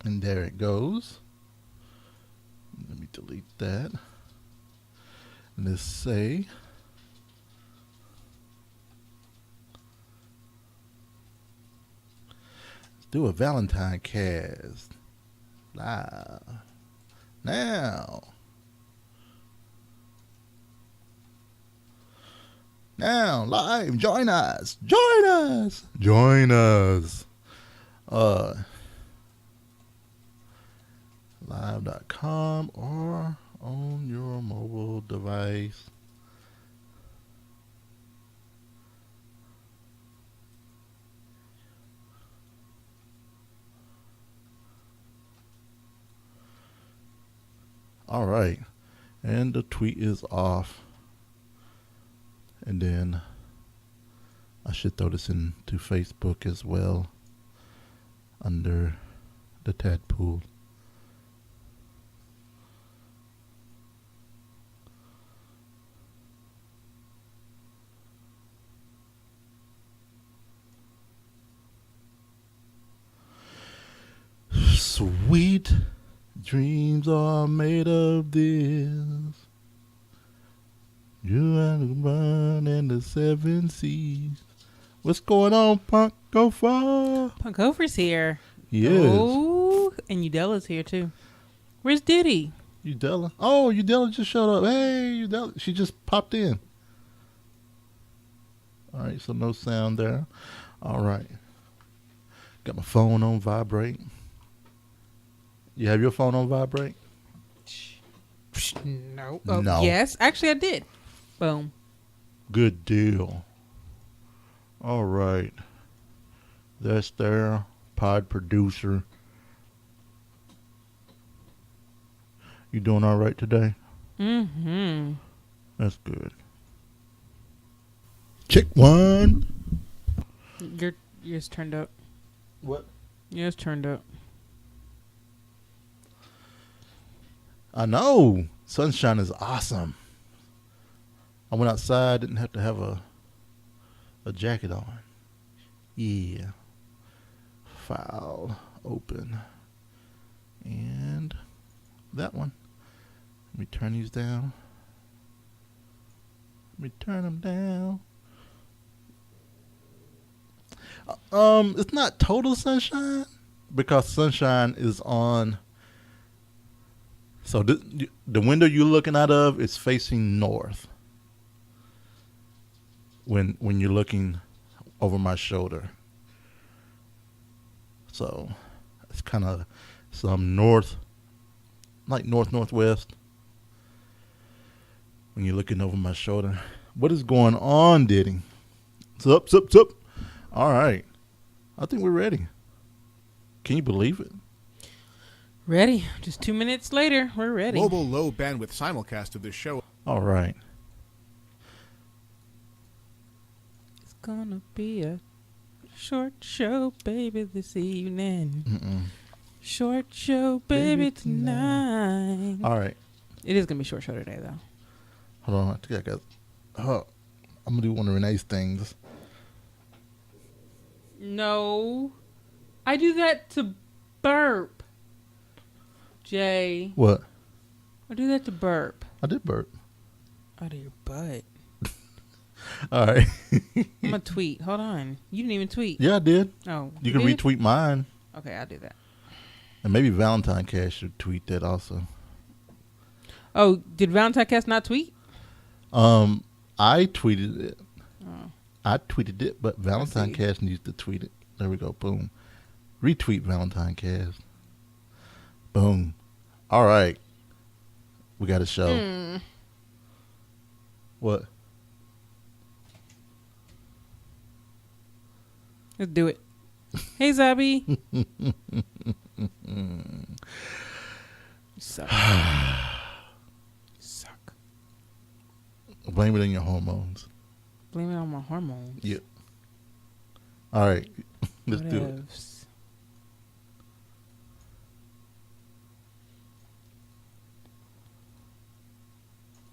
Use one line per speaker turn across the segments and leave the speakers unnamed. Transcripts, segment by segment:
And there it goes. Let me delete that. And let's say let's do a ValentineCast live now. Now live, join us. Live.com or on your mobile device. All right, and the tweet is off. And then I should throw this into Facebook as well under the tadpole. Sweet dreams are made of this. You and the run and the 7 seas. What's going on, Punk Gopher?
Punk Gopher's here.
Yes.
Oh, and Udella's here too. Where's Diddy?
Udella. Oh, Udella just showed up. Hey, Udella. She just popped in. All right, so no sound there. All right. Got my phone on vibrate. You have your phone on vibrate?
No.
No.
Yes, actually I did. Boom.
Good deal. All right. That's their pod producer. You doing all right today?
Mm-hmm.
That's good. Check one.
Yours turned up.
What?
Yours turned up.
I know. Sunshine is awesome. I went outside, didn't have to have a jacket on. Yeah. File open. And that one. Let me turn these down. Let me turn them down. It's not total sunshine because sunshine is on. So the window you're looking out of is facing north. When you're looking over my shoulder. So it's kind of some north, like northwest. When you're looking over my shoulder. What is going on, Diddy? Sup. All right. I think we're ready. Can you believe it?
Ready. Just 2 minutes later, we're ready.
Mobile low bandwidth simulcast of this show.
All right.
It's gonna be a short show, baby, this evening. Short show, baby, tonight.
All right.
It is gonna be a short show today, though.
Hold on. I think I got. I'm gonna do one of Renee's things.
No, I do that to burp. Jay.
What?
I do that to burp.
I did burp.
Out of your butt.
All right.
I'm gonna tweet. Hold on. You didn't even tweet.
Yeah, I did.
Oh,
You can
did?
retweet mine.
Okay, I'll do that.
And maybe ValentineCast should tweet that also.
Oh, did ValentineCast not tweet?
I tweeted it.
Oh.
I tweeted it, but ValentineCast needs to tweet it. There we go. Boom. Retweet ValentineCast. Boom. All right. We got a show. What?
Let's do it. Hey, Zabi. You suck. You suck.
Blame it on your hormones.
Blame it on my hormones.
Yep. All right. Let's do it.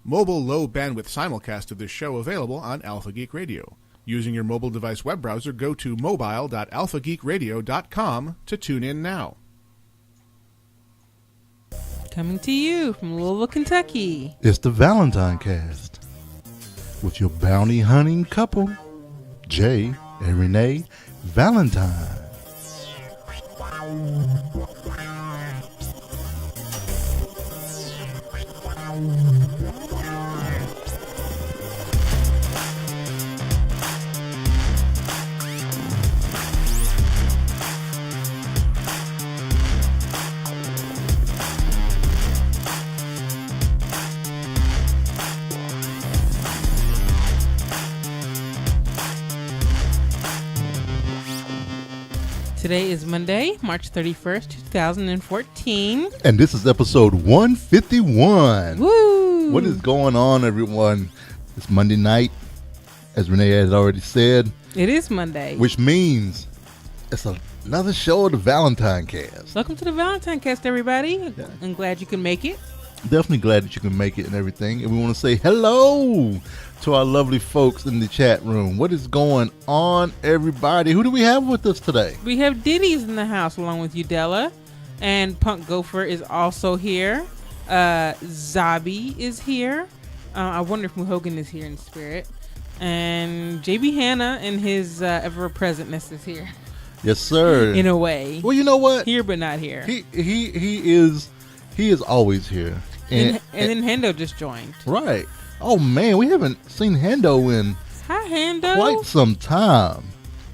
Mobile low bandwidth simulcast of this show available on Alpha Geek Radio. Using your mobile device web browser, go to mobile.alphageekradio.com to tune in now.
Coming to you from Louisville, Kentucky.
It's the ValentineCast with your bounty hunting couple, Jay and Renee Valentine.
Today is Monday, March 31st, 2014.
And this is episode 151.
Woo!
What is going on, everyone? It's Monday night, as Renee has already said.
It is Monday.
Which means it's another show of the ValentineCast.
Welcome to the ValentineCast, everybody.
Yeah.
I'm glad you can make it.
Definitely glad that you can make it and everything. And we want to say hello to our lovely folks in the chat room. What is going on, everybody? Who do we have with us today?
We have Diddy's in the house along with Udella. And Punk Gopher is also here. Zabi is here. I wonder if Muhogan is here in spirit. And JB Hanna and his ever-presentness is here.
Yes, sir.
In a way.
Well, you know what?
Here but not here.
He is always here.
And then Hendo just joined.
Right. Oh man, we haven't seen Hendo in
Hi, Hendo.
quite some time.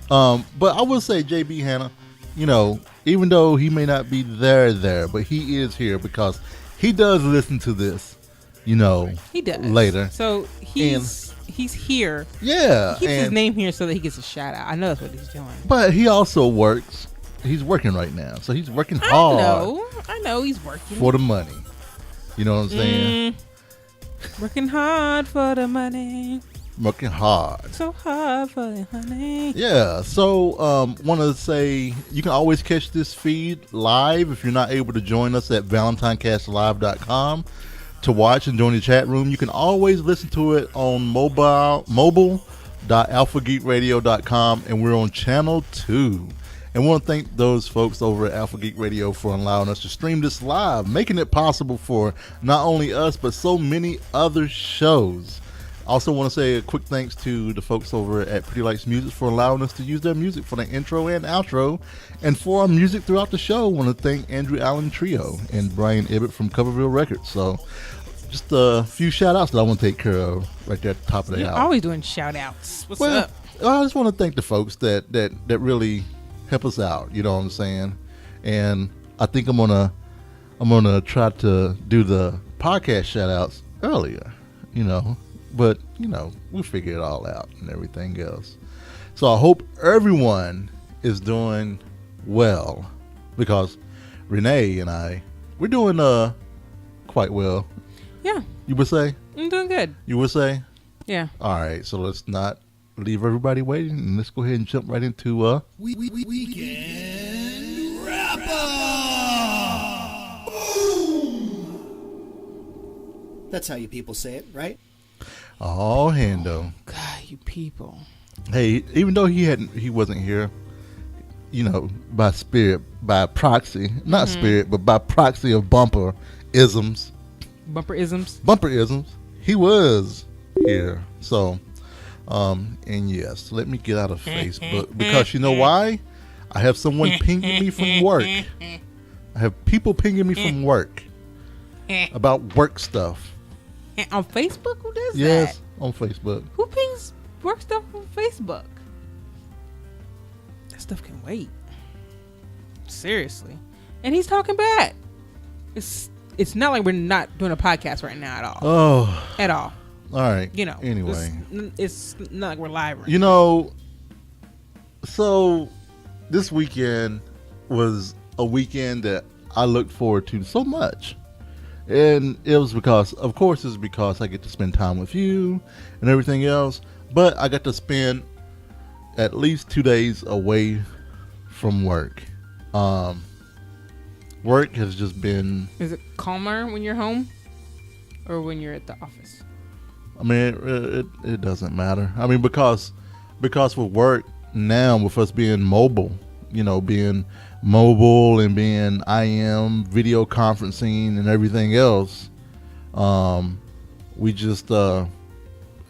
But I will say JB Hanna, you know, even though he may not be there, but he is here because he does listen to this, you know.
He does.
Later.
So he's here.
Yeah.
He keeps his name here so that he gets a shout out. I know that's what he's doing.
But he also works. He's working right now. So he's working hard.
I know he's working.
For the money. You know what I'm saying?
Working hard for the money.
Working hard.
So hard for the honey.
Yeah. So want to say you can always catch this feed live if you're not able to join us at ValentineCastLive.com to watch and join the chat room. You can always listen to it on mobile.alphageekradio.com, and we're on channel 2. And we want to thank those folks over at Alpha Geek Radio for allowing us to stream this live, making it possible for not only us, but so many other shows. Also want to say a quick thanks to the folks over at Pretty Lights Music for allowing us to use their music for the intro and outro. And for our music throughout the show, I want to thank Andrew Allen Trio and Brian Ibbett from Coverville Records. So just a few shout outs that I want to take care of right there at the top of the
You're
hour.
always doing shout outs. What's up?
I just want to thank the folks that really help us out, you know what I'm saying? And I think I'm gonna try to do the podcast shout outs earlier, you know, but you know, we'll figure it all out and everything else. So I hope everyone is doing well, because Renee and we're doing quite well.
Yeah.
You would say?
I'm doing good.
You would say?
Yeah.
All right, so let's not leave everybody waiting, and let's go ahead and jump right into
Weekend Wrap Up. That's how you people say it, right?
Oh, Hendo.
God, you people.
Hey, even though he wasn't here, you know, by proxy, not spirit, but by proxy of bumper-isms, he was here. So, and yes, let me get out of Facebook, because you know why? I have someone pinging me from work. I have people pinging me from work about work stuff.
On Facebook? Who does that?
Yes, on Facebook.
Who pings work stuff on Facebook? That stuff can wait. Seriously. And he's talking bad. It's not like we're not doing a podcast right now at all.
Oh.
At all.
All right.
You know.
Anyway.
It's not like we're live right
You know, so this weekend was a weekend that I looked forward to so much. And it was because I get to spend time with you and everything else. But I got to spend at least 2 days away from work. Work has just been...
Is it calmer when you're home or when you're at the office?
I mean, it doesn't matter. I mean, because with work now, with us being mobile, you know, being mobile and being IM video conferencing and everything else, we just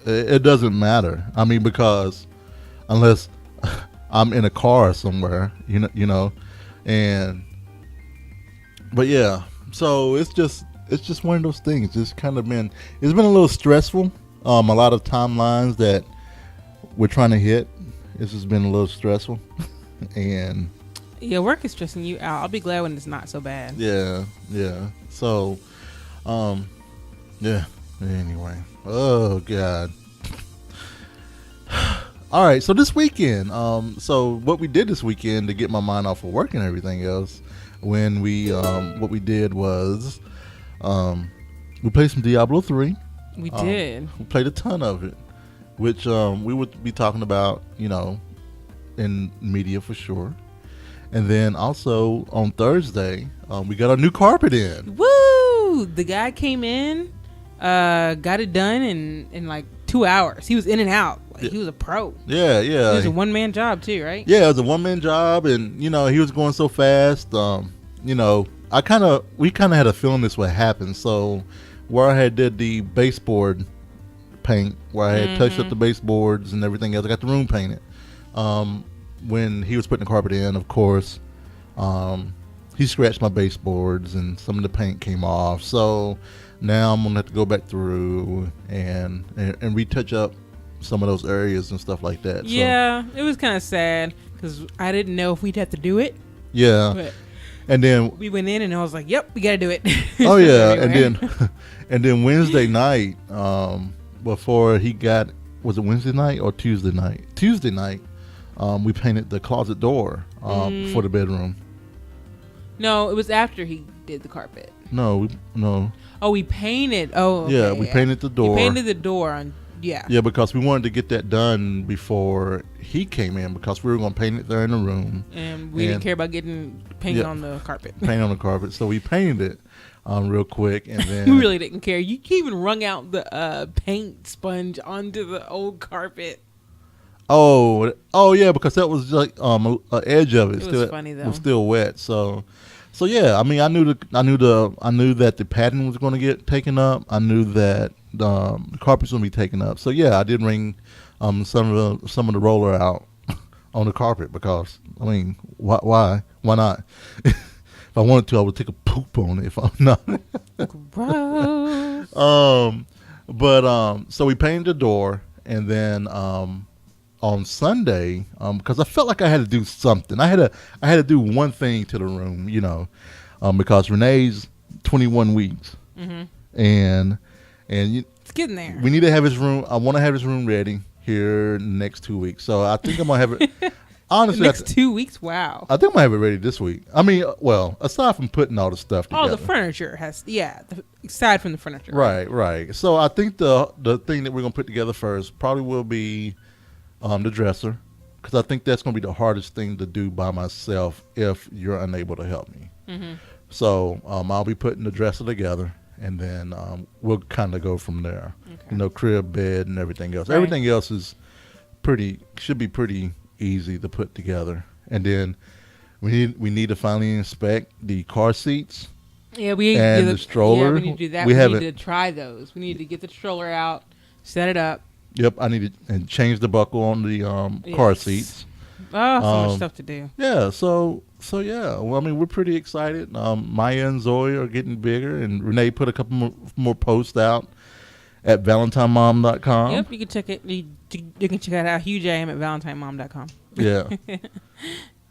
it doesn't matter. I mean, because unless I'm in a car somewhere, you know, but yeah. So it's just one of those things. It's been a little stressful. A lot of timelines that we're trying to hit. This has been a little stressful, and
yeah, work is stressing you out. I'll be glad when it's not so bad.
Yeah. So, yeah. Anyway, oh god. All right. So this weekend, so what we did this weekend to get my mind off of work and everything else, what we did was, we played some Diablo 3.
We did.
We played a ton of it, which we would be talking about, in media for sure. And then also on Thursday, we got our new carpet in.
Woo! The guy came in, got it done in like 2 hours. He was in and out. Like, he was a pro.
Yeah.
It was a one-man job too, right?
Yeah, it was a one-man job, and he was going so fast. We kind of had a feeling this would happen. So where I had did the baseboard paint, where I had touched up the baseboards and everything else, I got the room painted. When he was putting the carpet in, of course, he scratched my baseboards and some of the paint came off. So now I'm gonna have to go back through and retouch up some of those areas and stuff like that.
Yeah, it was kind of sad because I didn't know if we'd have to do it.
Yeah.
But
and then
we went in and I was like, "Yep, we got to do it."
Oh yeah, and then Wednesday night, before he got, was it Wednesday night or Tuesday night? Tuesday night, we painted the closet door for the bedroom.
No, it was after he did the carpet.
No.
Oh, we painted. Oh, okay,
yeah, we painted the door.
We painted the door on. Yeah.
Yeah, because we wanted to get that done before he came in, because we were going to paint it there in the room.
And we didn't care about getting paint on the carpet.
Paint on the carpet. So we painted it real quick, and then
we really didn't care. You even wrung out the paint sponge onto the old carpet.
Oh yeah, because that was like an edge of it.
It was funny though.
It was still wet. So yeah, I mean, I knew that the padding was going to get taken up. I knew that the carpet's going to be taken up. So yeah, I did wring some of the roller out on the carpet, because I mean, why not? If I wanted to, I would take a poop on it. If I'm not.
Gross.
So we painted the door, and then on Sunday, because I felt like I had to do something. I had to do one thing to the room, because Renee's 21 weeks, and
it's getting there.
We need to have his room. I want to have his room ready here in the next 2 weeks. So I think I'm gonna have it. Honestly,
next 2 weeks. Wow.
I think I'm gonna have it ready this week. I mean, well, aside from putting all the stuff together.
Oh, the furniture has, aside from the furniture.
Right. So I think the thing that we're gonna put together first probably will be the dresser, because I think that's gonna be the hardest thing to do by myself if you're unable to help me. So I'll be putting the dresser together, and then we'll kind of go from there. Okay. Crib, bed, and everything else. Right. Everything else should be pretty easy to put together. And then we need to finally inspect the car seats.
Yeah,
and the stroller.
Yeah, we need to do that. We need to try those. We need to get the stroller out, set it up.
Yep, I need to change the buckle on the car seats.
Oh, so much stuff to do.
Yeah, so yeah. Well, I mean, we're pretty excited. Maya and Zoe are getting bigger, and Renee put a couple more posts out at ValentineMom.com.
Yep, you can check it. You can check out how huge I am at ValentineMom.com.
Yeah.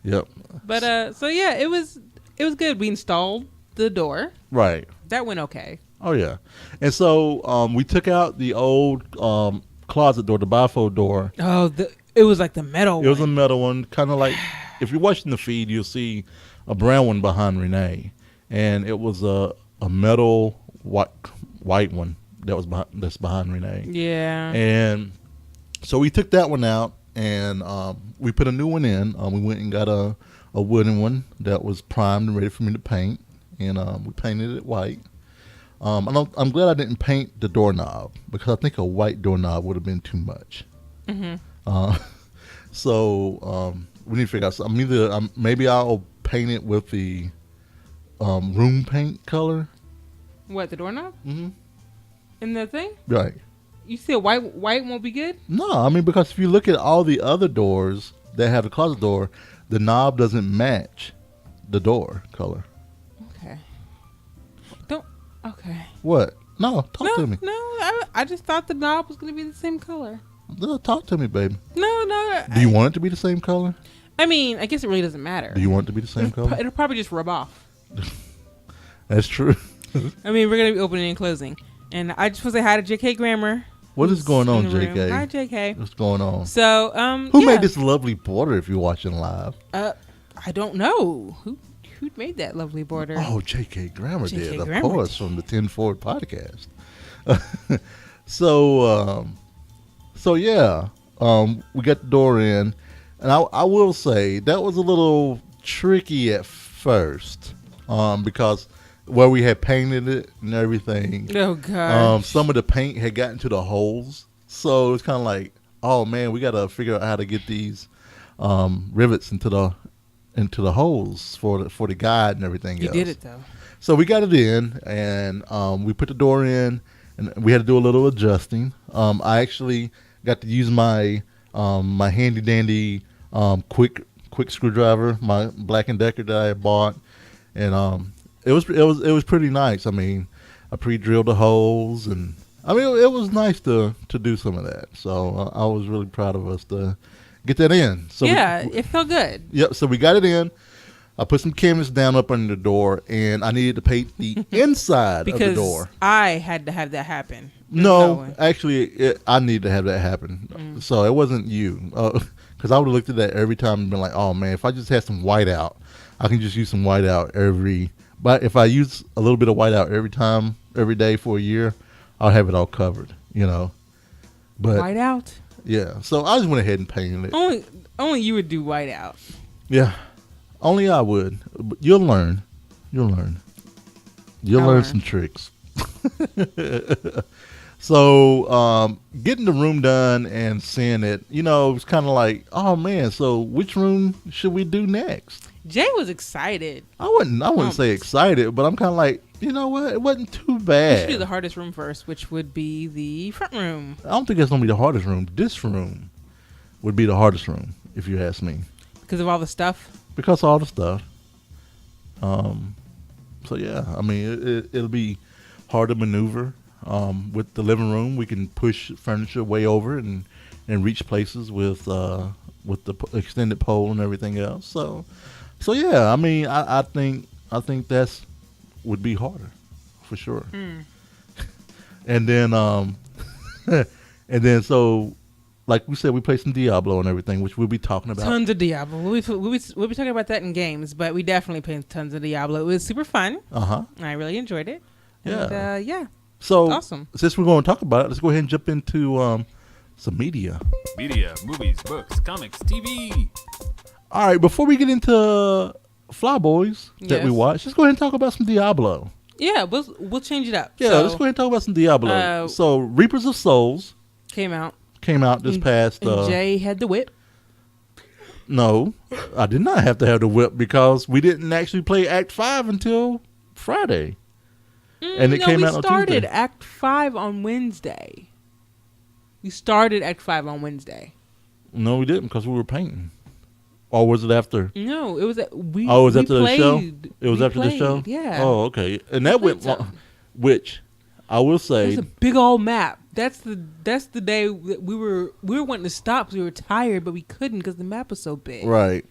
Yep.
But so yeah, it was good. We installed the door.
Right.
That went okay.
Oh yeah, and so we took out the old closet door, the bifold door.
Oh, it was like the metal one.
It was a metal one, kind of like, if you're watching the feed, you'll see a brown one behind Renee, and it was a metal white one that's behind Renee.
Yeah.
And so we took that one out, and we put a new one in. We went and got a wooden one that was primed and ready for me to paint, and we painted it white. I'm glad I didn't paint the doorknob, because I think a white doorknob would have been too much. So we need to figure out something. Maybe I'll paint it with the room paint color.
What, the doorknob?
Mm-hmm.
In the thing?
Right.
You said white won't be good?
No, I mean, because if you look at all the other doors that have a closet door, the knob doesn't match the door color.
Okay. Okay.
What? No, talk to me.
No, I just thought the knob was going to be the same color.
No, talk to me, baby.
No.
Do you want it to be the same color?
I mean, I guess it really doesn't matter.
Do you want it to be the same color?
It'll probably just rub off.
That's true.
I mean, we're going to be opening and closing. And I just want to say hi to JK Grammar.
What is going on, JK?
Hi, JK.
What's going on?
So,
who made this lovely border if you're watching live?
I don't know. Who made that lovely border?
Oh, JK Grammar did, of
Grammar
course, from the 10 Forward podcast. So yeah, we got the door in, and I will say that was a little tricky at first, because where we had painted it and everything.
Oh god.
Some of the paint had gotten to the holes, so it's kind of like, oh man, we got to figure out how to get these rivets into the holes for the guide and everything else.
You did it though.
So we got it in, and we put the door in, and we had to do a little adjusting. I actually got to use my my handy dandy quick screwdriver, my Black & Decker that I had bought, and it was pretty nice. I mean, I pre-drilled the holes, and I mean it was nice to do some of that. So I was really proud of us to get that in. So
yeah, it felt good.
Yep. So we got it in. I put some canvas down up under the door, and I needed to paint the inside of the door.
I had to have that happen.
No, actually, I needed to have that happen. So it wasn't you, because I would have looked at that every time and been like, "Oh man, if I just had some white out, I can just use some white out every." But if I use a little bit of white out every day for a year, I'll have it all covered, you know. But
white out.
Yeah, so I just went ahead and painted
it. Only you would do white out.
Yeah. Only I would. But you'll learn. You'll learn some tricks. So, getting the room done and seeing it, you know, it's kind of like, oh man, so which room should we do next?
Jay was excited.
I wouldn't say excited, but I'm kind of like, you know what? It wasn't too bad.
We should do the hardest room first, which would be the front room.
I don't think that's going to be the hardest room. This room would be the hardest room, if you ask me.
Because of all the stuff?
Because of all the stuff. So yeah, I mean, it'll be hard to maneuver. With the living room, we can push furniture way over and reach places with the extended pole and everything else. So yeah, I mean, I think that's would be harder for sure. And then so. Like we said, we play some Diablo and everything, which we'll be talking about.
Tons of Diablo. We'll be talking about that in games, but we definitely played tons of Diablo. It was super fun. I really enjoyed it.
Yeah.
And, yeah.
So
awesome.
Since we're going to talk about it, let's go ahead and jump into some media.
Media, movies, books, comics, TV.
All right. Before we get into Flyboys that we watch, let's go ahead and talk about some Diablo.
Yeah, we'll change it up.
Yeah, let's go ahead and talk about some Diablo. So Reapers of Souls
came out
this past.
And Jay had the whip.
No, I did not have to have the whip because we didn't actually play Act 5 until Friday. And it came out on Tuesday.
We started Act 5 on Wednesday.
No, we didn't because we were painting. Or was it after?
No, it was after
the show? It was after the show?
Yeah.
Oh, okay. And that went long, which I will say.
It's a big old map. That's the day that we were wanting to stop because we were tired, but we couldn't because the map was so big.
Right.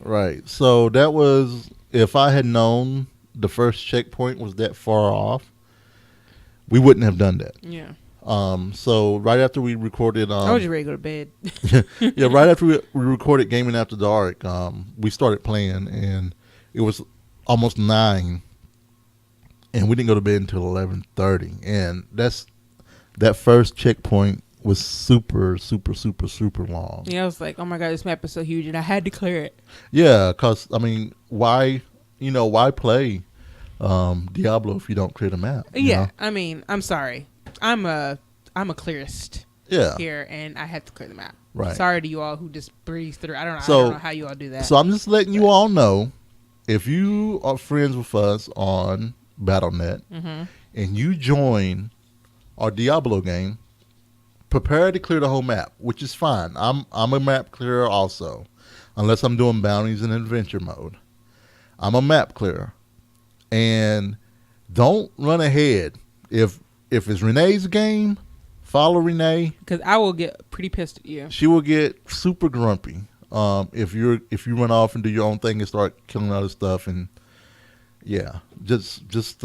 So that was, if I had known the first checkpoint was that far off, we wouldn't have done that.
Yeah.
So right after we recorded,
I was ready to go to bed.
yeah, right after we recorded Gaming After Dark, we started playing, and it was almost 9, and we didn't go to bed until 11:30, and that first checkpoint was super long.
Yeah, I was like, oh my god, this map is so huge, and I had to clear it.
Yeah, because I mean, why play Diablo if you don't clear the map?
Yeah, know? I mean, I'm sorry, I'm a clearist.
Yeah.
Here, and I had to clear the map.
Right.
Sorry to you all who just breeze through. I don't know how you all do that.
So I'm just letting you all know, if you are friends with us on BattleNet and you join our Diablo game, prepare to clear the whole map, which is fine. I'm a map clearer also, unless I'm doing bounties in adventure mode. I'm a map clearer, and don't run ahead. If it's Renee's game, follow Renee,
because I will get pretty pissed at you.
She will get super grumpy if you run off and do your own thing and start killing other stuff. And yeah, just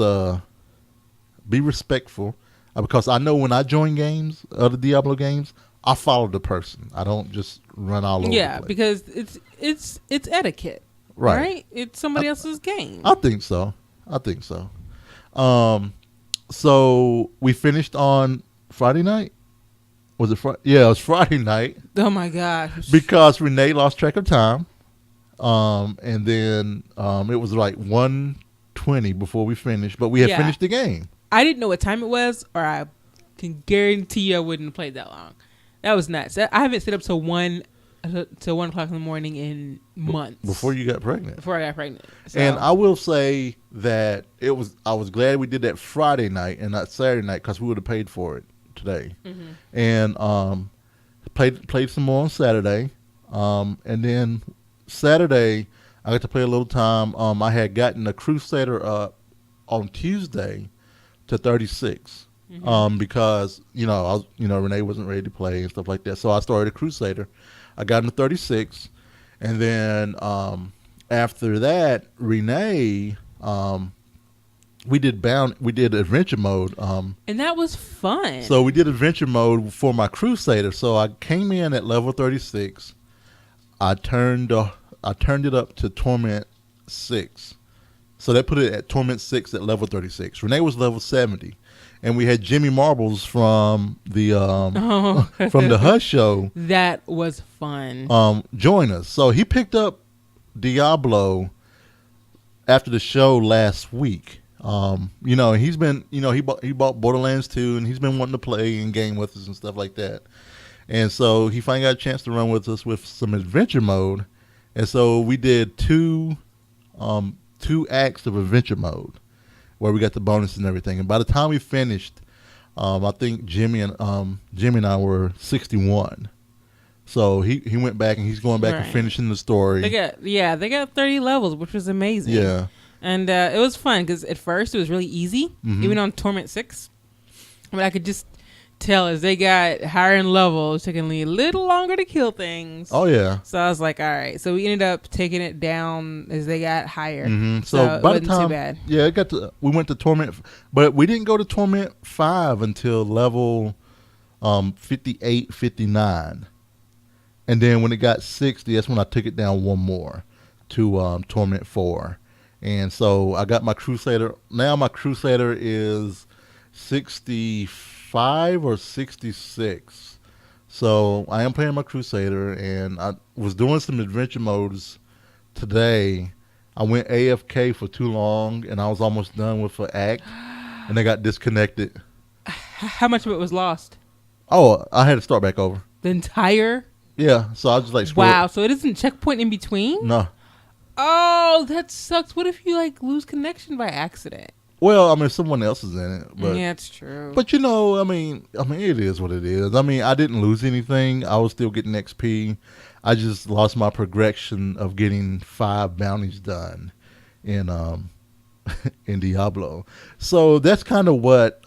be respectful, because I know when I join games, other Diablo games, I follow the person. I don't just run all over.
Yeah,
the place.
because it's etiquette, right? It's somebody else's game.
I think so. So we finished on Friday night. Was it Friday? Yeah, it was Friday night.
Oh my gosh!
Because Renee lost track of time, and then it was like 1:20 before we finished. But we had finished the game.
I didn't know what time it was, or I can guarantee you I wouldn't have played that long. That was nuts. I haven't stayed up till 1 o'clock in the morning in months.
Before you got pregnant.
Before I got pregnant. So.
And I will say that I was glad we did that Friday night and not Saturday night, because we would have paid for it today. And played some more on Saturday. And then Saturday I got to play a little time. I had gotten a Crusader up on Tuesday to 36. Because Renee wasn't ready to play and stuff like that. So I started a Crusader. I got into 36, and then after that, Renee, we did adventure mode.
And that was fun.
So we did adventure mode for my Crusader. So I came in at level 36. I turned it up to Torment 6. So that put it at Torment 6 at level 36. Renee was level 70. And we had Jimmy Marbles from the from the Hush show.
That was fun.
Join us. So he picked up Diablo after the show last week. He's been he bought Borderlands 2, and he's been wanting to play and game with us and stuff like that. And so he finally got a chance to run with us with some adventure mode. And so we did two acts of adventure mode, where we got the bonus and everything. And by the time we finished, I think Jimmy and I were 61. So he went back, and he's going back and finishing the story.
They got 30 levels, which was amazing.
Yeah.
And it was fun, because at first it was really easy, even on Torment 6. But I could just tell as they got higher in level, it was taking me a little longer to kill things.
Oh, yeah.
So I was like, all right. So we ended up taking it down as they got higher.
So by the time,
too bad.
Yeah, we went to Torment, but we didn't go to Torment 5 until level 58, 59. And then when it got 60, that's when I took it down one more to Torment 4. And so I got my Crusader. Now my Crusader is 65 or 66. So I am playing my Crusader, and I was doing some adventure modes today. I went AFK for too long, and I was almost done with an act, and I got disconnected.
How much of it was lost?
Oh, I had to start back over.
The entire?
Yeah, so I was just like,
wow, so it isn't checkpoint in between?
No.
Oh, that sucks. What if you lose connection by accident?
Well, I mean, someone else is in it. But,
yeah, it's true.
But I mean, it is what it is. I mean, I didn't lose anything. I was still getting XP. I just lost my progression of getting 5 bounties done in in Diablo. So that's kind of what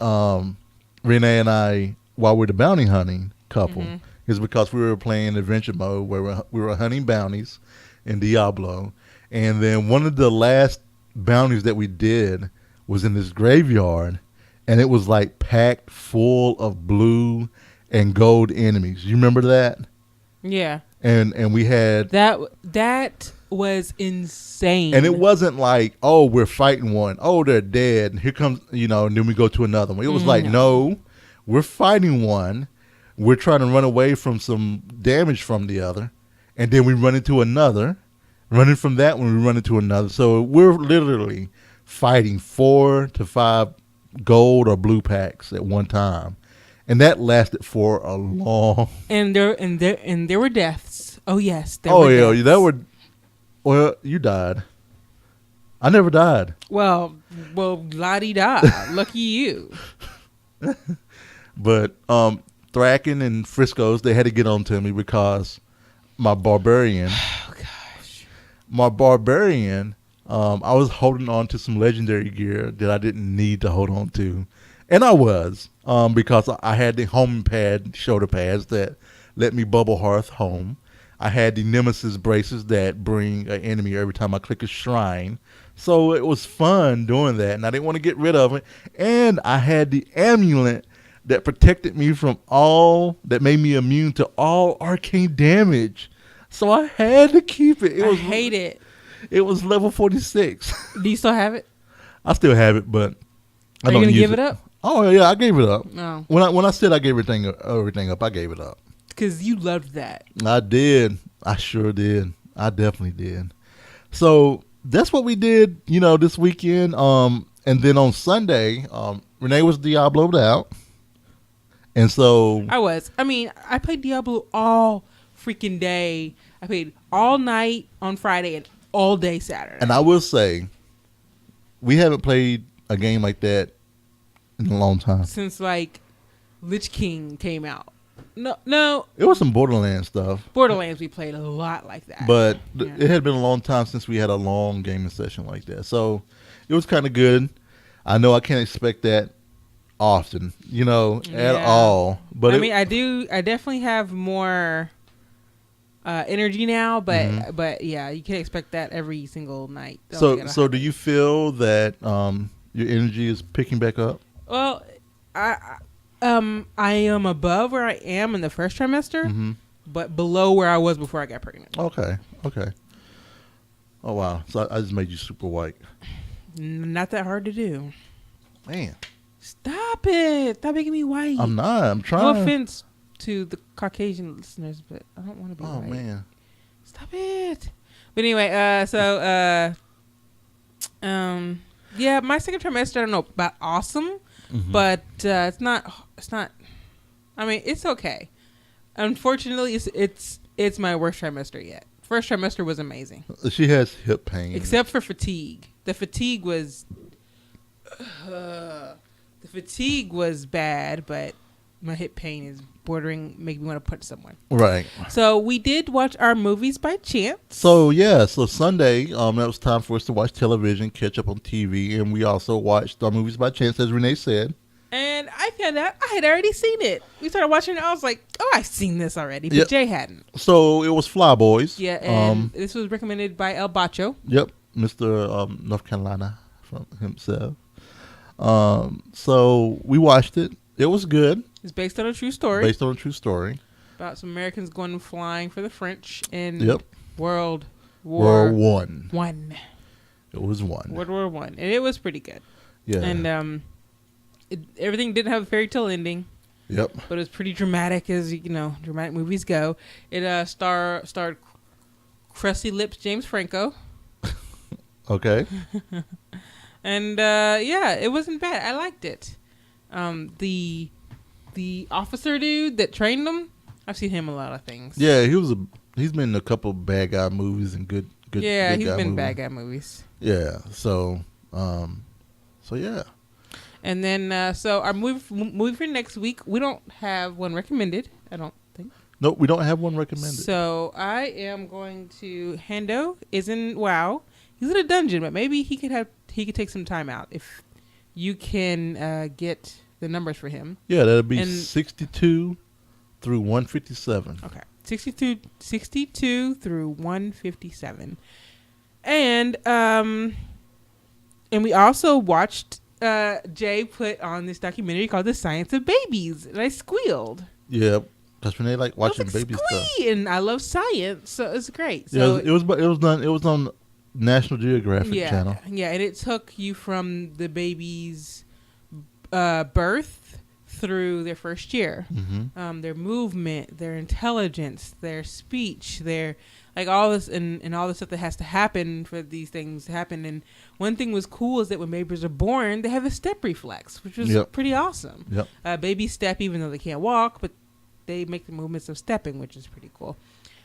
Renee and I, while we're the bounty hunting couple, is because we were playing adventure mode where we were hunting bounties in Diablo. And then one of the last bounties that we did was in this graveyard, and it was packed full of blue and gold enemies. You remember that?
Yeah.
And we had
that was insane.
And it wasn't oh, we're fighting one. Oh, they're dead. And here comes, and then we go to another one. It was no, we're fighting one. We're trying to run away from some damage from the other, and then we run into another. Running from that one, we run into another. So we're literally fighting 4 to 5 gold or blue packs at one time, and that lasted for a long.
And there were deaths. Oh yes. There were deaths.
Well, you died. I never died.
Well, la-di-da. Lucky you.
But Thraken and Frisco's, they had to get on to me because my barbarian.
Oh, gosh.
My barbarian, I was holding on to some legendary gear that I didn't need to hold on to. And I was, because I had the home pad, shoulder pads that let me bubble hearth home. I had the nemesis braces that bring an enemy every time I click a shrine. So it was fun doing that, and I didn't want to get rid of it. And I had the amulet that protected me from that made me immune to all arcane damage. So I had to keep it.
I hate it.
It was level 46.
Do you still have it?
I still have it, but I
Are you
don't
going to
use
give it up?
Oh yeah, I gave it up.
No.
When I said I gave everything up, I gave it up.
Because you loved that.
I did. I sure did. I definitely did. So that's what we did, this weekend. And then on Sunday, Renee was Diablo'd out. And so
I played Diablo all freaking day. I played all night on Friday and all day Saturday.
And I will say, we haven't played a game like that in a long time.
Since Lich King came out. No.
It was some Borderlands stuff.
Borderlands, we played a lot like that.
But it had been a long time since we had a long gaming session like that. So it was kind of good. I know I can't expect that often, at all. But
I definitely have more energy now, but yeah, you can expect that every single night.
So do you feel that your energy is picking back up?
Well, I am above where I am in the first trimester, but below where I was before I got pregnant.
Okay. Oh wow! So I just made you super white.
Not that hard to do.
Man,
stop it! Stop making me white.
I'm not. I'm trying.
No offense to the Caucasian listeners, but I don't want to be white.
Oh man,
stop it! But anyway, yeah, my second trimester, I don't know about awesome. But it's not. I mean, it's okay. Unfortunately, it's my worst trimester yet. First trimester was amazing.
She has hip pain,
except for fatigue. The fatigue was bad, but my hip pain is bordering, making me want to punch someone.
Right.
So we did watch our movies by chance.
So Sunday, that was time for us to watch television, catch up on TV, and we also watched our movies by chance, as Renee said.
And I found out I had already seen it. We started watching it. I was like, "Oh, I've seen this already," but Jay hadn't.
So it was Flyboys.
Yeah, and this was recommended by El Batcho.
Yep, Mr. North Carolina from himself. So we watched it. It was good.
It's based on a true story.
About
some Americans going flying for the French in World
War One. It was one.
World War One, and it was pretty good.
Yeah.
And everything didn't have a fairy tale ending.
Yep.
But it was pretty dramatic, as dramatic movies go. It starred crusty lips James Franco.
Okay.
And it wasn't bad. I liked it. The officer dude that trained him, I've seen him in a lot of things.
Yeah, he's been in a couple bad guy movies and good.
Yeah,
good
he's
guy
been
movies.
bad guy movies.
Yeah, so yeah.
And then so our movie for next week, we don't have one recommended. I don't think.
Nope, we don't have one recommended.
So I am going to Hendo is in WoW. He's in a dungeon, but maybe he could take some time out if you can get the numbers for him. Yeah,
that'll be 62 through 157.
Okay, 62 through 157, and we also watched Jay put on this documentary called "The Science of Babies," and I squealed.
Yeah, because Renee like watching baby stuff,
and I love science, so it's great. So
it was on National Geographic channel.
Yeah, and it took you from the baby's birth through their first year. Mm-hmm. Their movement, their intelligence, their speech, their all this and all the stuff that has to happen for these things to happen. And one thing was cool is that when babies are born, they have a step reflex, which was pretty awesome. Yep. Babies step even though they can't walk, but they make the movements of stepping, which is pretty cool.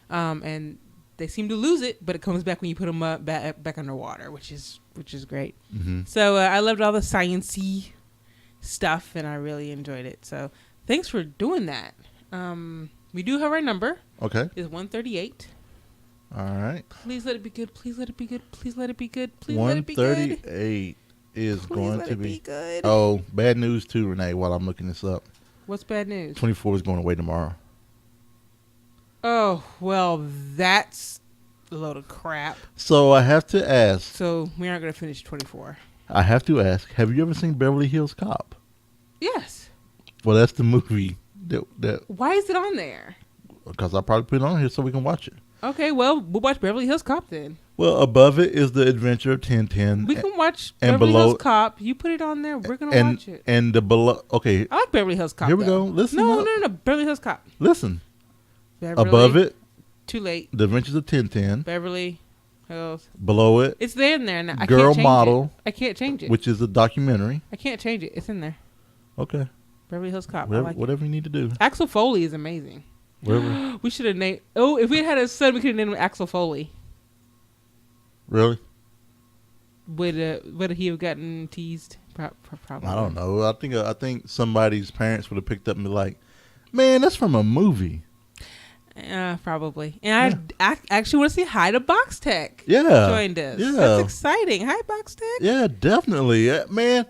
And they seem to lose it, but it comes back when you put them back underwater, which is great.
Mm-hmm.
So I loved all the sciencey stuff, and I really enjoyed it. So thanks for doing that. We do have our number.
Okay.
It's 138.
All right.
Please let it be good. Please let it be good. Please let it be good. Please let it be good.
138 is
Please
going
let
to
it
be
good.
Oh, bad news too, Renee, while I'm looking this up.
What's bad news?
24 is going away tomorrow.
Oh, well, that's a load of crap.
So I have to ask.
So we aren't going to finish 24.
I have to ask, have you ever seen Beverly Hills Cop?
Yes.
Well, that's the movie that
Why is it on there?
because I probably put it on here so we can watch it.
Okay, well, we'll watch Beverly Hills Cop then.
Well, above it is The Adventure of Tintin.
We can watch
and
Beverly
below-
Hills Cop. You put it on there. We're going to watch it.
And the below, okay,
I like Beverly Hills Cop.
here we
though.
go. Listen
No,
up.
no. Beverly Hills Cop.
Listen.
Beverly,
Above it,
Too late.
The Adventures of Tintin.
Beverly Hills.
Below it,
It's there in there now. I
Girl
can't change
Model,
it. I can't change it.
which is a documentary.
I can't change it. It's in there.
Okay.
Beverly Hills Cop. I
Whatever,
like it.
whatever you need to do.
Axel Foley is amazing.
Whatever.
We should have named. Oh, if we had a son, we could have named him Axel Foley.
Really?
Would he have gotten teased? Probably.
I don't know. I think somebody's parents would have picked up and be like, "Man, that's from a movie."
Probably. And I actually want to say hi to Box Tech.
Yeah.
Joined us.
Yeah.
That's exciting. Hi, Box Tech.
Yeah, definitely. Man.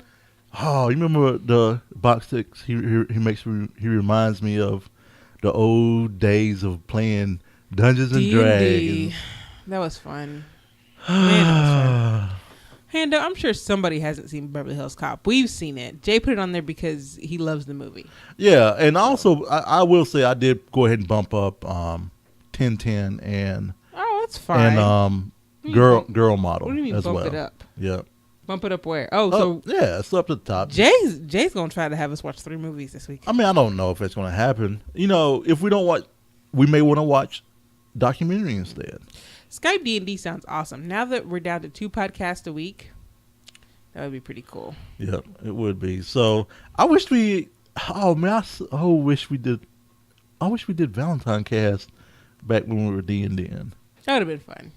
Oh, you remember the box sticks? He reminds me of the old days of playing Dungeons and
D&D.
Dragons.
That was fun. Man, that was fun. Hando, I'm sure somebody hasn't seen Beverly Hills Cop. We've seen it. Jay put it on there because he loves the movie.
Yeah, and also I will say I did go ahead and bump up Tintin and
Oh, that's fine.
girl model
What do you mean
as
bump
well.
it up?
Yeah.
Bump it up where? Oh, so
yeah, it's up to the top.
Jay's gonna try to have us watch 3 movies this week.
I mean, I don't know if it's going to happen. You know, if we don't watch, we may want to watch documentary instead.
Skype D&D sounds awesome. Now that we're down to 2 podcasts a week, that would be pretty cool.
Yeah, it would be. So I wish we. Oh man, I wish we did. I wish we did ValentineCast back when we were D&Ding.
That would have been fun.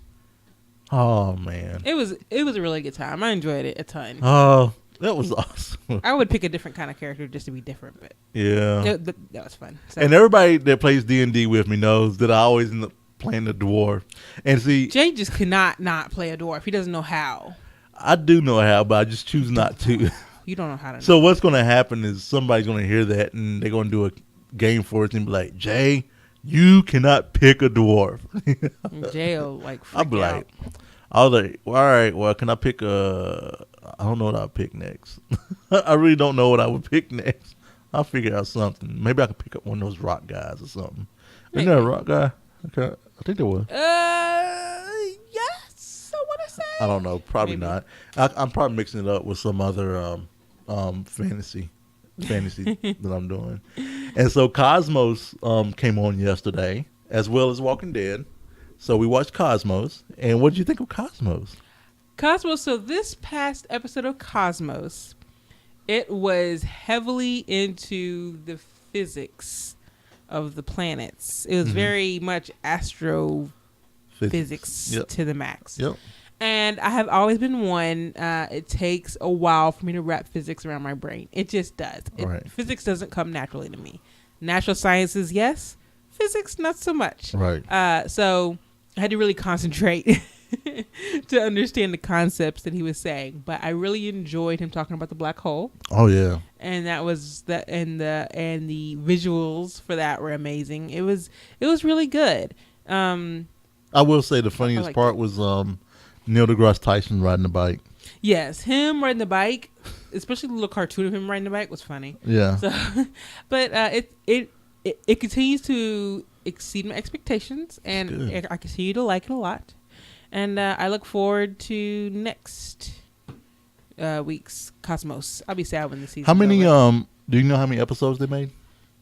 Oh man.
It was a really good time. I enjoyed it a ton.
Oh, that was awesome.
I would pick a different kind of character just to be different, but
Yeah.
that was fun. So,
And everybody that plays D&D with me knows that I always end up playing the dwarf. And see,
Jay just cannot not play a dwarf. He doesn't know how.
I do know how, but I just choose not to.
You don't know how to.
So what's going to happen is somebody's going to hear that and they're going to do a game for us and be like, Jay, you cannot pick a dwarf.
know. Jay will like freak
I'll be
out.
like, all right, well, can I pick I don't know what I'll pick next. I really don't know what I would pick next. I'll figure out something. Maybe I could pick up one of those rock guys or something. Isn't there a rock guy? Okay, I think there was.
Yes, I want to say.
I don't know. Probably
Maybe.
not. I'm probably mixing it up with some other fantasy that I'm doing. And so Cosmos came on yesterday, as well as Walking Dead. So we watched Cosmos. And what did you think of Cosmos?
Cosmos. So this past episode of Cosmos, it was heavily into the physics of the planets. It was very much astrophysics
Yep.
to the max.
Yep.
And I have always been one. It takes a while for me to wrap physics around my brain. It just does.
Right.
Physics doesn't come naturally to me. Natural sciences, yes. Physics, not so much.
Right.
So I had to really concentrate to understand the concepts that he was saying. But I really enjoyed him talking about the black hole.
Oh yeah.
And that was that, and the visuals for that were amazing. It was really good.
I will say the funniest
liked
part was Neil deGrasse Tyson riding the bike.
Yes, him riding the bike, especially the little cartoon of him riding the bike, was funny.
Yeah.
So, but it continues to exceed my expectations, and
Good.
I continue to like it a lot. And I look forward to next week's Cosmos. I'll be sad when the season.
How many do you know how many episodes they made?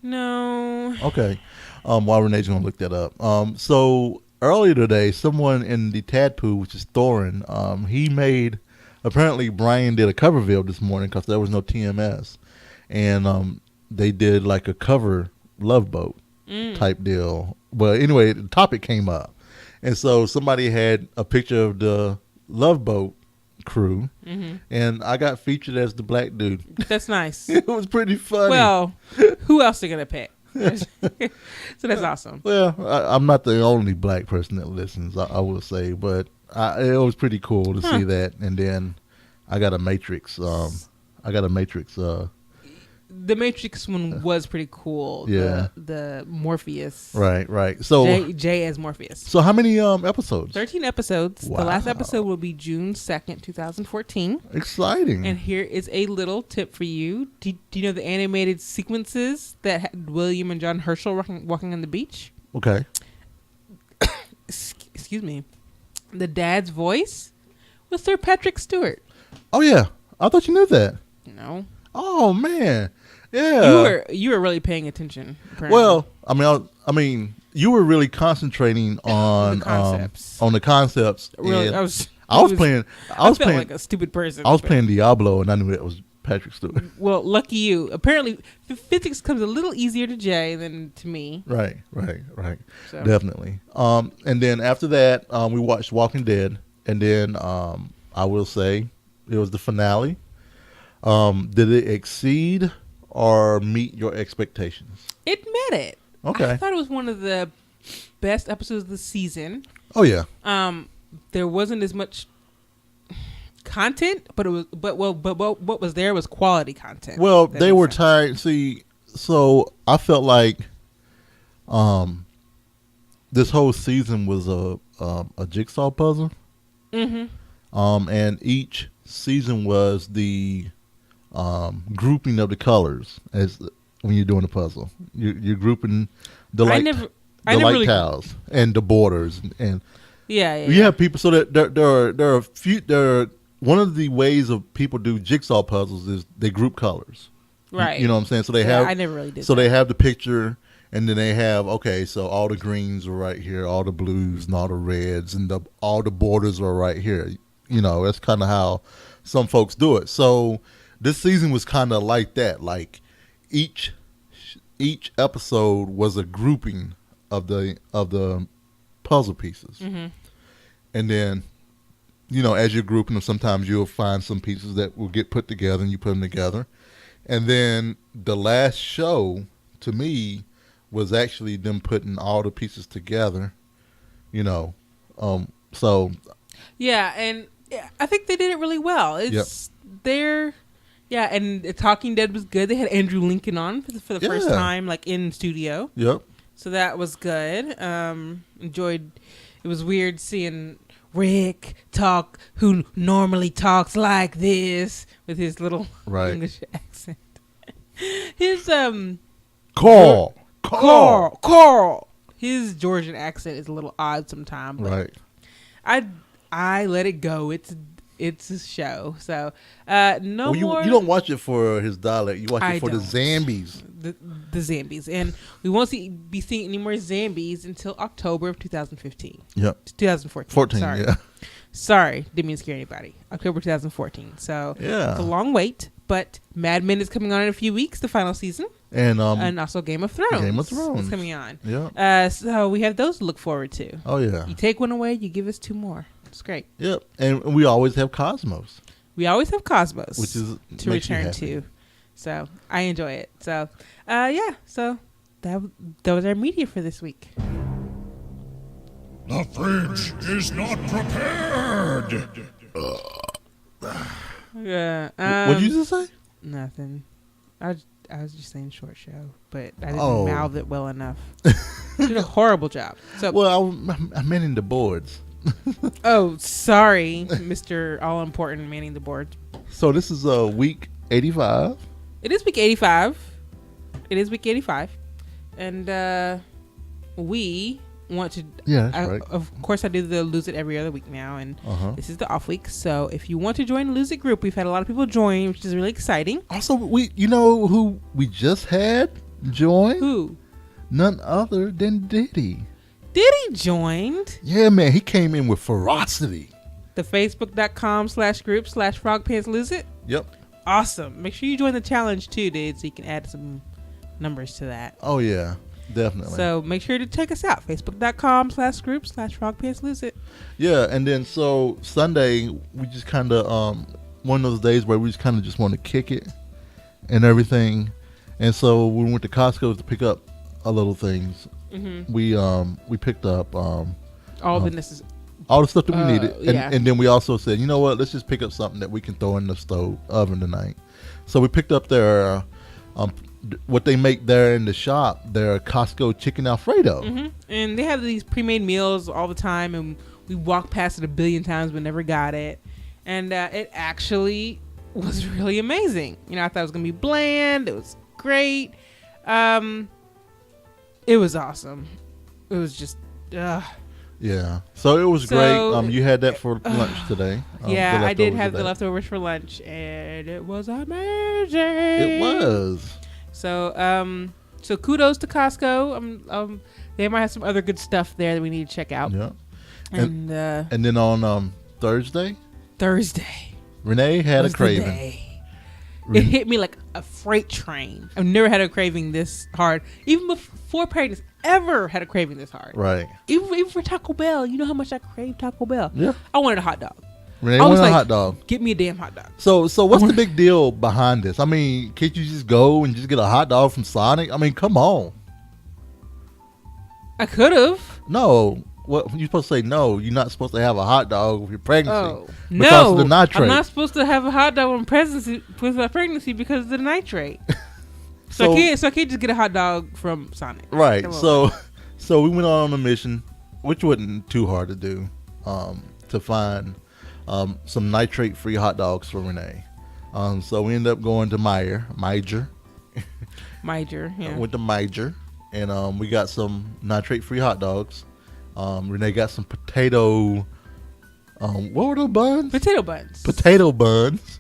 No.
Okay. While Renee's gonna look that up. So earlier today, someone in the Tadpoo, which is Thorin, he made. Apparently, Brian did a cover video this morning because there was no TMS, and they did like a cover Love Boat type deal. But anyway, the topic came up, And so somebody had a picture of the Love Boat crew, and I got featured as the black dude.
That's nice.
It was pretty funny.
Well, who else are gonna pick? So that's awesome.
Well, I'm not the only black person that listens, I will say, but it was pretty cool to see that. And then I got a Matrix.
The Matrix one was pretty cool.
Yeah.
The Morpheus.
Right. So
Jay as Morpheus.
So how many episodes?
13 episodes.
Wow.
The last episode will be June 2nd, 2014.
Exciting.
And here is a little tip for you. Do you know the animated sequences that had William and John Herschel walking on the beach?
Okay.
Excuse me. The dad's voice was Sir Patrick Stewart.
Oh yeah, I thought you knew that.
No.
Oh man, yeah.
You were really paying attention. Apparently.
Well, I mean, you were really concentrating on
the concepts.
On the concepts.
Really,
and
I was
playing
like a stupid person.
I was playing Diablo, and I knew that was Patrick Stewart.
Well, lucky you. Apparently, physics comes a little easier to Jay than to me.
Right.
So.
Definitely. And then after that, we watched Walking Dead, and then I will say it was the finale. Did it exceed or meet your expectations?
It met it.
Okay.
I thought it was one of the best episodes of the season.
Oh yeah.
There wasn't as much content, but what was there was quality content.
Well, they were tired. See, so I felt like this whole season was a jigsaw puzzle. Mm-hmm. And each season was the grouping of the colors as when you're doing the puzzle. You're grouping the light tiles and the borders and you have people. So that there are a few. One of the ways of people do jigsaw puzzles is they group colors.
Right.
You know what I'm saying? So they have.
I never really did.
So they have the picture, and then they have so all the greens are right here, all the blues and all the reds, and all the borders are right here. You know, that's kind of how some folks do it. So this season was kind of like that. Like each episode was a grouping of the puzzle pieces. Mm-hmm. And then, as you're grouping them, sometimes you'll find some pieces that will get put together and you put them together. And then the last show, to me, was actually them putting all the pieces together, so.
Yeah, and I think they did it really well. It's and Talking Dead was good. They had Andrew Lincoln on for the first time, like in studio.
Yep.
So that was good. Enjoyed. It was weird seeing Rick talk, who normally talks like this with his little English accent. His
Carl.
His Georgian accent is a little odd sometimes.
Right.
I let it go. It's a show. So more.
You don't watch it for his dialect. You watch it for the Zambies.
The Zambies, and we won't be seeing any more Zambies until October of 2015.
Yep.
2014. Sorry, didn't mean to scare anybody. October 2014. So it's a long wait, but Mad Men is coming on in a few weeks, the final season, and also Game of Thrones. is coming on.
Yeah.
So we have those to look forward to.
Oh yeah.
You take one away, you give us two more. It's great.
Yep. And we always have Cosmos.
We always have Cosmos,
which is
to return to. So I enjoy it. So So that was our media for this week.
The fridge is not prepared.
Yeah.
What did you just say?
Nothing. I was just saying short show, but I didn't mouth it well enough. Did a horrible job. So
I meant in the boards.
Oh, sorry, Mr. All Important manning the board.
So this is week 85.
It is week 85. And we want to.
Yeah, that's right.
Of course, I do the Lose It every other week now, and this is the off week. So if you want to join the Lose It group, we've had a lot of people join, which is really exciting.
Also, you know who we just had join?
Who?
None other than Diddy.
Diddy joined.
Yeah, man, he came in with ferocity.
The Facebook.com/group/Frogpants Lose It.
Yep.
Awesome. Make sure you join the challenge too, dude, so you can add some numbers to that.
Oh yeah. Definitely.
So make sure to check us out. Facebook.com/group/FrogPantsLoseIt.
Yeah, and then so Sunday we just kind of one of those days where we just kind of just want to kick it and everything, and so we went to Costco to pick up a little things.
Mm-hmm.
We picked up
All the
stuff that we needed,
yeah.
and then we also said, you know what, let's just pick up something that we can throw in the stove oven tonight. So we picked up their what they make there in the shop, their Costco chicken Alfredo.
Mm-hmm. And they have these pre-made meals all the time, and we walked past it a billion times but never got it. And it actually was really amazing. You know, I thought it was gonna be bland. It was great. It was awesome. It was just
Yeah, so it was great. You had that for lunch today.
Yeah, I did have the leftovers for lunch, and it was amazing.
It was.
So, so kudos to Costco. They might have some other good stuff there that we need to check out.
Yeah.
And
then on Thursday, Renee had a craving.
It hit me like a freight train. I've never had a craving this hard. Even before pregnancy, ever had a craving this hard.
Right.
Even for Taco Bell. You know how much I crave Taco Bell?
Yeah.
I wanted a hot dog.
Renee wanted a hot dog.
Get me a damn hot dog.
So what's the big deal behind this? I mean, can't you just go and just get a hot dog from Sonic? I mean, come on.
I could have.
No. What you're supposed to say? No, you're not supposed to have a hot dog with your pregnancy.
Oh
because
no!
of the nitrate.
I'm not supposed to have a hot dog with my pregnancy because of the nitrate. So I can't just get a hot dog from Sonic.
Right. So we went on a mission, which wasn't too hard to do, to find some nitrate-free hot dogs for Renee. So we ended up going to Meijer.
Yeah.
Went to Meijer, and we got some nitrate-free hot dogs. Renee got some potato. What were those buns?
Potato buns.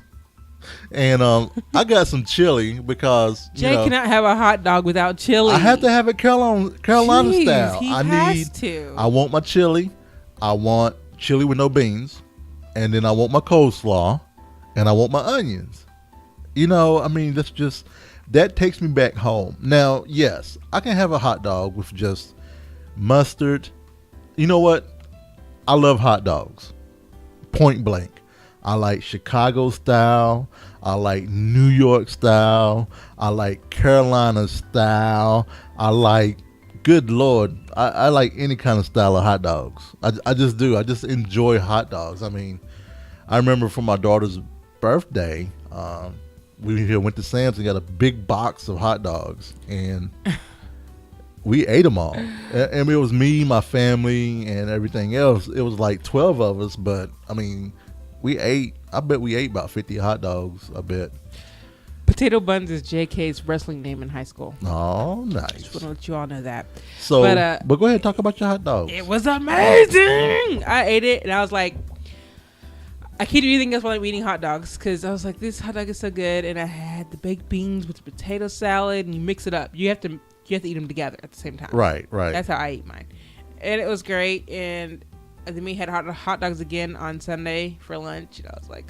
And I got some chili because
Jay cannot have a hot dog without chili.
I have to have it Carolina style.
He has to.
I want my chili. I want chili with no beans, and then I want my coleslaw, and I want my onions. You know, I mean, that takes me back home. Now, yes, I can have a hot dog with just mustard. You know what? I love hot dogs. Point blank. I like Chicago style. I like New York style. I like Carolina style. I like, good Lord, I like any kind of style of hot dogs. I just do. I just enjoy hot dogs. I mean, I remember for my daughter's birthday, we went to Sam's and got a big box of hot dogs, and we ate them all. And it was me, my family, and everything else. It was like 12 of us, but I mean, I bet we ate about 50 hot dogs, I bet.
Potato Buns is JK's wrestling name in high school.
Oh, nice.
Just want to let you all know that.
So, but go ahead, talk about your hot dogs.
It was amazing. I ate it, and I was like, I can't do anything else while I'm eating hot dogs, because I was like, this hot dog is so good. And I had the baked beans with the potato salad, and you mix it up. You have to eat them together at the same time.
Right.
That's how I eat mine. And it was great, and then we had hot dogs again on Sunday for lunch. And I was like,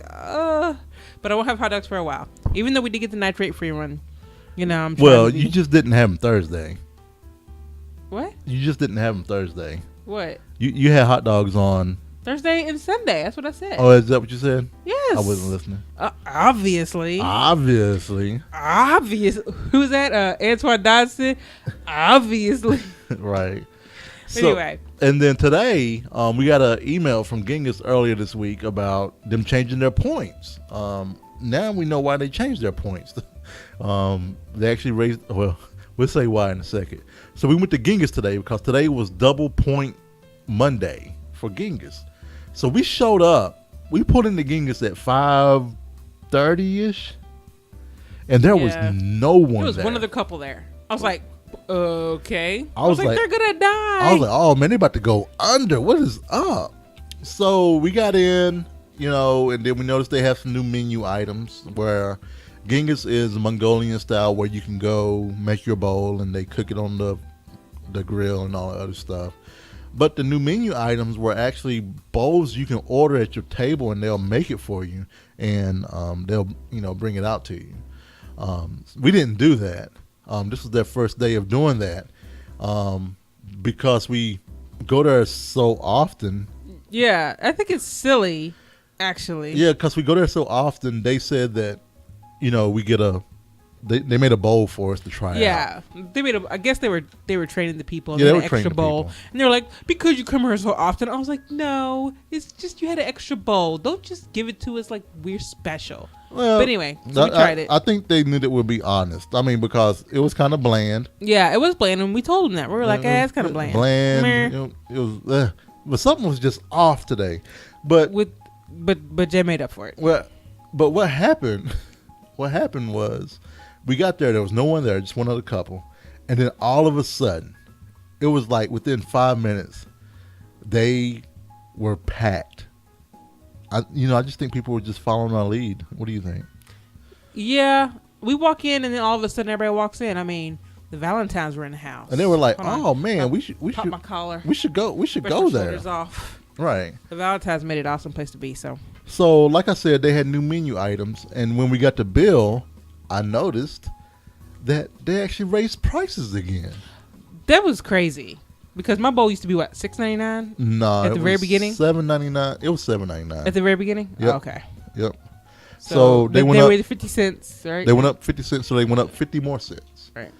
but I won't have hot dogs for a while. Even though we did get the nitrate-free one. You know,
you just didn't have them Thursday.
What?
You just didn't have them Thursday.
What?
You had hot dogs on
Thursday and Sunday. That's what I said.
Oh, is that what you said?
Yes.
I wasn't listening.
Obviously. Who's that? Antoine Dodson? Obviously.
Right.
Anyway.
And then today, we got an email from Ghengis earlier this week about them changing their points. Now we know why they changed their points. They actually raised, well, we'll say why in a second. So we went to Ghengis today because today was double point Monday for Ghengis. So we showed up. We put in the Ghengis at 5:30ish, and there was no one.
There was
there.
one other couple there. I was like, okay.
I was like,
they're gonna die.
I was like, oh man, they about to go under. What is up? So we got in, and then we noticed they have some new menu items where Ghengis is Mongolian style, where you can go make your bowl and they cook it on the grill and all that other stuff. But the new menu items were actually bowls you can order at your table, and they'll make it for you, and they'll bring it out to you. We didn't do that. This was their first day of doing that. because we go there so often.
Yeah, I think it's silly, actually.
Yeah, because we go there so often. They said that, we get they made a bowl for us to try out.
Yeah, they made I guess they were training the people.
Yeah, they were
an extra
training the
bowl,
people.
and they were like, because you come here so often. I was like, no, it's just you had an extra bowl. Don't just give it to us like we're special.
Well,
but anyway, so we tried it.
I think they knew that we'd be honest. I mean, because it was kind of bland.
Yeah, it was bland, and we told them that. We were like, it's kind of bland.
Bland. It was, but something was just off today. But
Jay made up for it.
Well, but what happened? What happened was, we got there. There was no one there, just one other couple, and then all of a sudden, it was like within 5 minutes, they were packed. I just think people were just following our lead. What do you think?
Yeah, we walk in, and then all of a sudden, everybody walks in. I mean, the Valentines were in the house,
and they were like,
Hold
"Oh
on.
man, we should
pop my collar.
We should go. We should
Brush
go
my
there."
shoulders off.
Right.
The Valentines made it an awesome place to be.
So, like I said, they had new menu items, and when we got the bill, I noticed that they actually raised prices again.
That was crazy because my bowl used to be what, $6.99?
No,
at the very beginning,
$7.99. It was $7.99
at the very beginning.
Yep.
Oh, okay.
Yep. So they went up
50 cents, right?
They went up 50 cents, so they went up 50 more cents.
Right.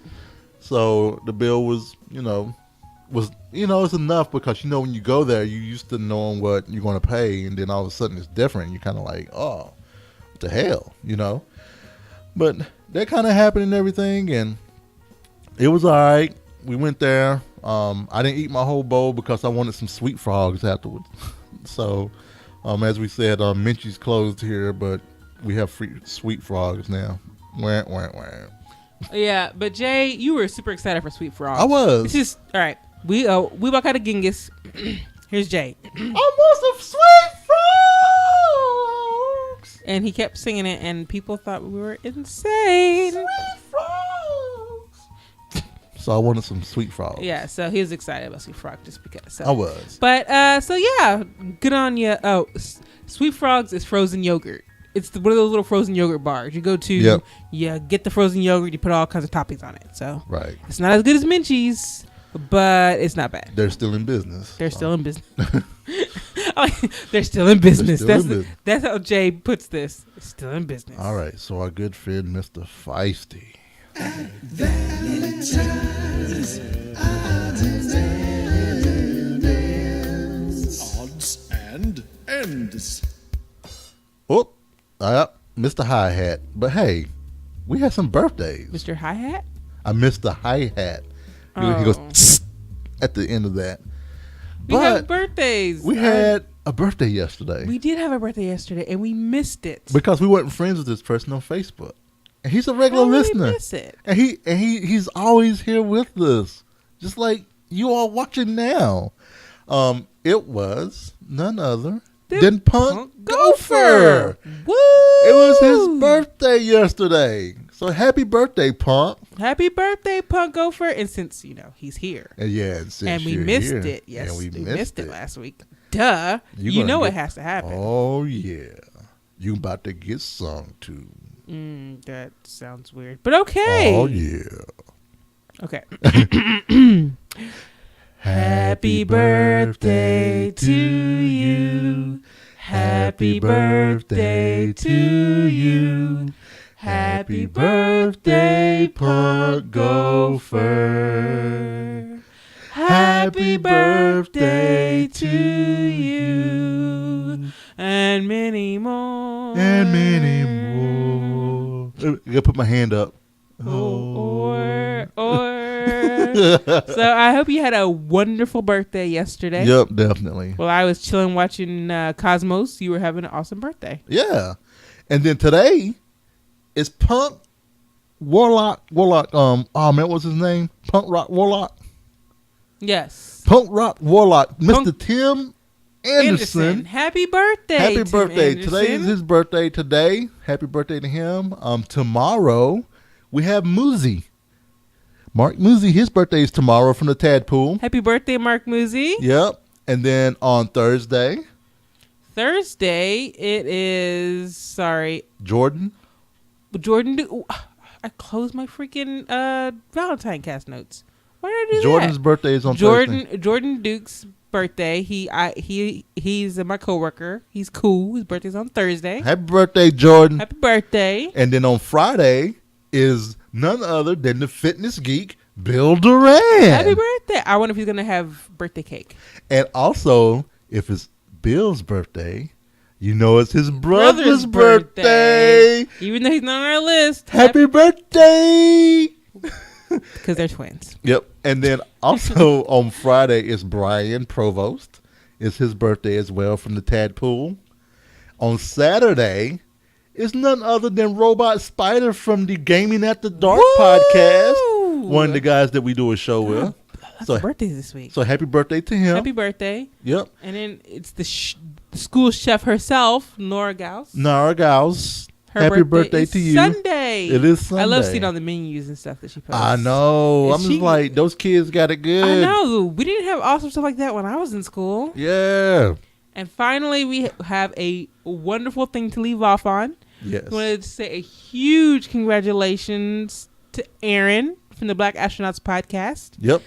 So the bill was, it's enough because when you go there, you used to knowing what you're going to pay, and then all of a sudden it's different. You're kind of like, oh, what the hell, But that kind of happened and everything, and it was all right. We went there. I didn't eat my whole bowl because I wanted some sweet frogs afterwards. So, as we said, Minchie's closed here, but we have free sweet frogs now. Wah, wah, wah.
Yeah, but Jay, you were super excited for sweet frogs.
I was.
This is all right. We walk out of Ghengis. Here's Jay.
I want some sweet frogs.
And he kept singing it, and people thought we were insane.
Sweet frogs. So I wanted some sweet frogs.
Yeah, so he was excited about sweet frog just because. So.
I was.
But so yeah, good on you. Oh, sweet frogs is frozen yogurt. It's one of those little frozen yogurt bars. You go to, you get the frozen yogurt, you put all kinds of toppings on it. So
right.
It's not as good as Minchie's, but it's not bad.
They're still in business.
They're still in business. They're still in business. That's how Jay puts this. It's still in business.
All right. So our good friend, Mr. Feisty.
Odds and ends.
Oh, Mr. Hi-Hat. But hey, we had some birthdays.
Mr. Hi-Hat?
I missed the hi-hat. He goes tss at the end of that.
We have birthdays.
We had a birthday yesterday.
We did have a birthday yesterday, and we missed it.
Because we weren't friends with this person on Facebook. And he's a regular listener.
Miss it?
And he's always here with us. Just like you are watching now. It was none other than Punk Gopher.
Woo!
It was his birthday yesterday. So happy birthday, Punk.
Happy birthday, Punk Gopher. And since, he's here.
And
we missed it. Yes, we missed it last week. Duh. You know it has to happen.
Oh, yeah. You about to get sung to.
That sounds weird. But okay.
Oh, yeah.
Okay. Happy birthday to you. Happy birthday to you. Happy birthday, Punk Gopher. Happy birthday to you. And many more.
And many more. I gotta put my hand up.
Or. So I hope you had a wonderful birthday yesterday.
Yep, definitely.
While I was chilling watching Cosmos, you were having an awesome birthday.
Yeah. And then today is Punk Warlock. Oh man, what's his name? Punk Rock Warlock.
Yes.
Punk Rock Warlock. Mr. Tim Anderson.
Happy birthday.
Happy
Tim
birthday.
Anderson.
Today is his birthday today. Happy birthday to him. Tomorrow we have Muzi. Mark Muzi, his birthday is tomorrow from the Tadpool.
Happy birthday, Mark Muzi.
Yep. And then on Thursday,
it is,
Jordan.
I closed my freaking ValentineCast notes. Why did I do
Jordan's
that?
birthday is on Thursday.
Jordan Duke's birthday. He's my coworker. He's cool. His birthday's on Thursday.
Happy birthday, Jordan.
Happy birthday.
And then on Friday is none other than the fitness geek, Bill Duran.
Happy birthday. I wonder if he's going to have birthday cake.
And also, if it's Bill's birthday, you know it's his brother's birthday.
Even though he's not on our list.
Happy birthday.
Because they're twins.
Yep. And then also on Friday is Brian Provost. It's his birthday as well from the Tadpool. On Saturday is none other than Robot Spider from the Gaming at the Dark podcast. One of the guys that we do a show with.
Lots of birthdays this week.
So happy birthday to him.
Happy birthday.
Yep.
And then it's the school chef herself, Nora Gauss.
Nora Gauss. Happy birthday to you.
Sunday.
It is Sunday.
I love seeing all the menus and stuff that she posts.
I know. I'm just like, those kids got it good.
I know. We didn't have awesome stuff like that when I was in school.
Yeah.
And finally, we have a wonderful thing to leave off on.
Yes.
I wanted to say a huge congratulations to Aaron from the Black Astronauts podcast.
Yep.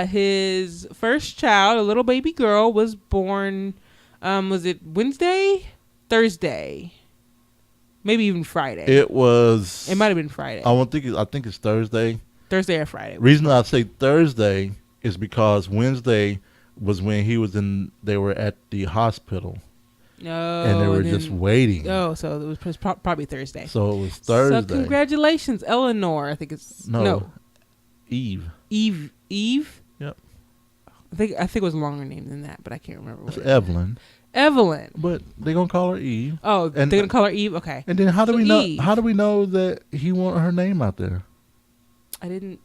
His first child, a little baby girl, was born, was it Wednesday? Thursday. Maybe even Friday.
It might
have been Friday.
I think it's Thursday.
Thursday or Friday.
Reason I say Thursday is because Wednesday was when they were at the hospital.
No.
And they were just waiting.
Oh, so it was probably Thursday.
So it was Thursday.
So congratulations, Eleanor. I think it's
Eve.
Eve?
Yep.
I think it was a longer name than that, but I can't remember.
It's Evelyn.
But
they're gonna call her Eve.
Oh, they're gonna call her Eve. Okay.
And then how do we know?
Eve.
How do we know that he wanted her name out there?
I didn't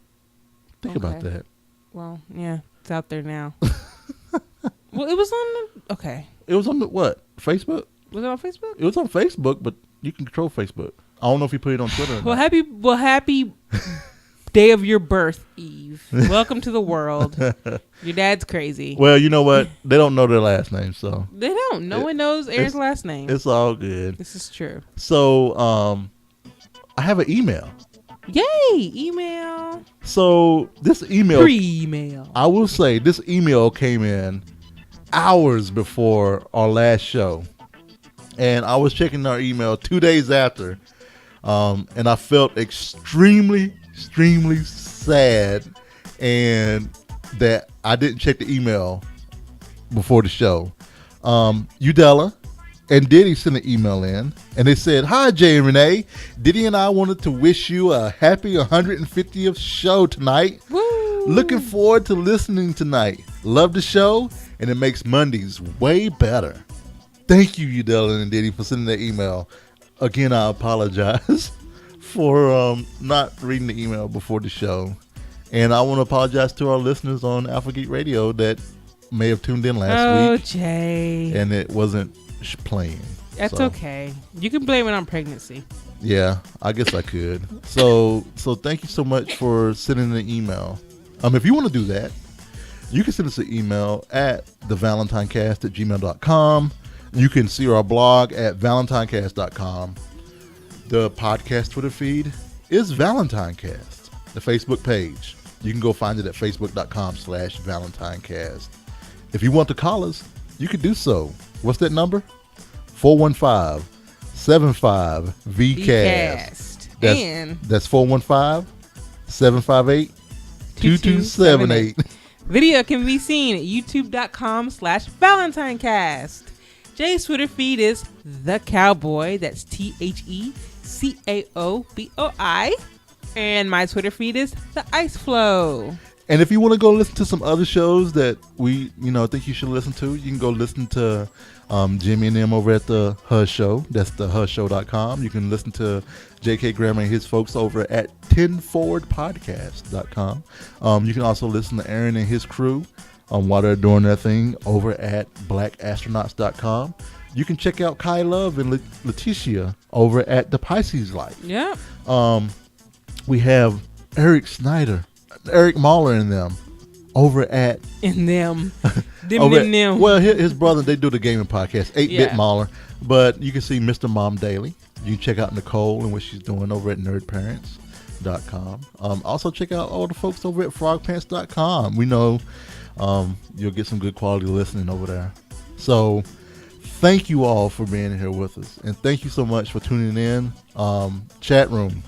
think about that.
Well, yeah, it's out there now. Well, it was on the
It was on the what? Facebook?
Was it on Facebook?
It was on Facebook, but you can control Facebook. I don't know if you put it on Twitter. Or
not. Happy day of your birth, Eve. Welcome to the world. Your dad's crazy.
Well, you know what? They don't know their last name, so
they don't. No one knows Aaron's last name.
It's all good.
This is true.
So, I have an email.
Yay! Email.
So this email.
Pre-email.
I will say this email came in hours before our last show, and I was checking our email 2 days after, and I felt extremely sad, and that I didn't check the email before the show. Udella and Diddy sent an email in, and they said, "Hi, Jay and Renee. Diddy and I wanted to wish you a happy 150th show tonight.
Woo.
Looking forward to listening tonight. Love the show, and it makes Mondays way better." Thank you, Udella and Diddy, for sending that email. Again, I apologize for not reading the email before the show. And I want to apologize to our listeners on Alpha Geek Radio that may have tuned in last week.
Oh, Jay.
And it wasn't playing.
That's okay. You can blame it on pregnancy.
Yeah, I guess I could. So thank you so much for sending an email. If you want to do that, you can send us an email at thevalentinecast@gmail.com. You can see our blog at valentinecast.com. The podcast Twitter feed is ValentineCast. The Facebook page, you can go find it at facebook.com/ValentineCast. If you want to call us, you can do so. What's that number? 415-75-VCAST. That's 415-758-2278.
Video can be seen at youtube.com/ValentineCast. Jay's Twitter feed is The Cowboy. That's TheCaoboi. And my Twitter feed is The Ice Flow.
And if you want to go listen to some other shows that we, think you should listen to, you can go listen to Jimmy and them over at the Huzz Show. That's thehuzzshow.com. You can listen to J.K. Graham and his folks over at 10forwardpodcast.com. You can also listen to Aaron and his crew while they're doing their thing over at blackastronauts.com. You can check out Kai Love and Leticia over at The Pisces Life.
Yeah.
We have Eric Mahler and them over at
them.
Well, his brother, they do the gaming podcast, 8-Bit Mahler. But you can see Mr. Mom Daily. You can check out Nicole and what she's doing over at Nerd Parents. Also check out all the folks over at frogpants.com. We know you'll get some good quality listening over there. So thank you all for being here with us, and thank you so much for tuning in. Chat room,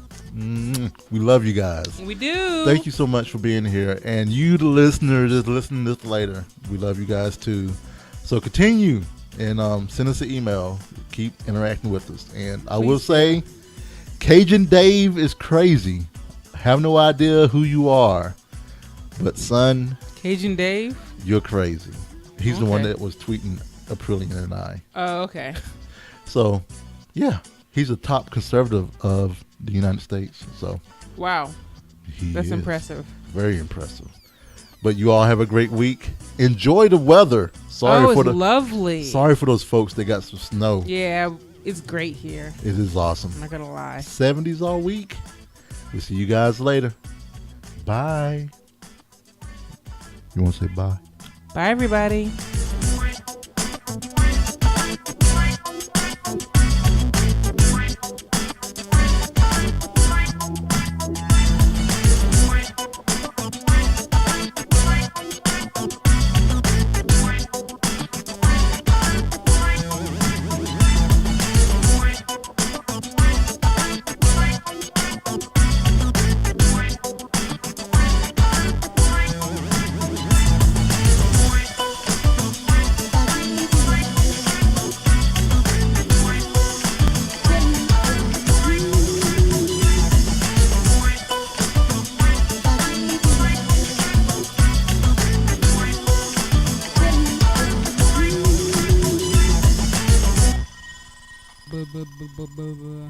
we love you guys.
We do.
Thank you so much for being here, and you the listener that's listening to this later, we love you guys too. So continue and send us an email. Keep interacting with us. And I will say, Cajun Dave is crazy. Have no idea who you are, but son,
Cajun Dave,
you're crazy. He's the one that was tweeting Aprillian and I.
Oh, okay.
So, yeah, he's a top conservative of the United States. So,
wow, that's impressive.
Very impressive. But you all have a great week. Enjoy the weather. Sorry for the
lovely.
Sorry for those folks that got some snow.
Yeah, it's great here.
It is awesome.
I'm not gonna lie.
70s all week. We'll see you guys later. Bye. You want to say bye?
Bye, everybody.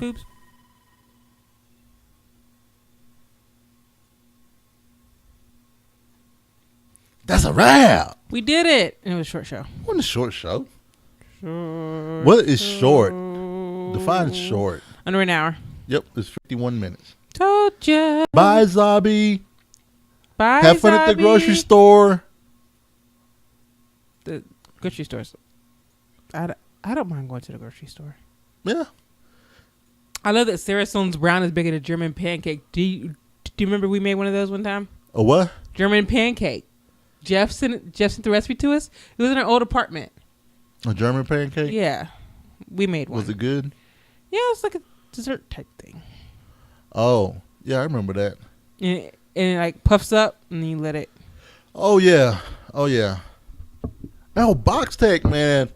Oops.
That's a wrap.
We did it. It was a short show.
What a short show. What is short? Define short.
Under an hour.
Yep, it's 51 minutes.
Told ya.
Bye, Zabi.
Bye,
Have fun at the grocery store.
The grocery stores. I don't mind going to the grocery store.
Yeah.
I love that Sarah Stone's brown is bigger than a German pancake. Do you remember we made one of those one time?
A what?
German pancake. Jeff sent the recipe to us. It was in our old apartment.
A German pancake?
Yeah. We made one.
Was it good?
Yeah, it was like a dessert type thing.
Oh, yeah, I remember that.
And it like puffs up and then you let it.
Oh, yeah. Oh, yeah. Oh, Box Tech, man.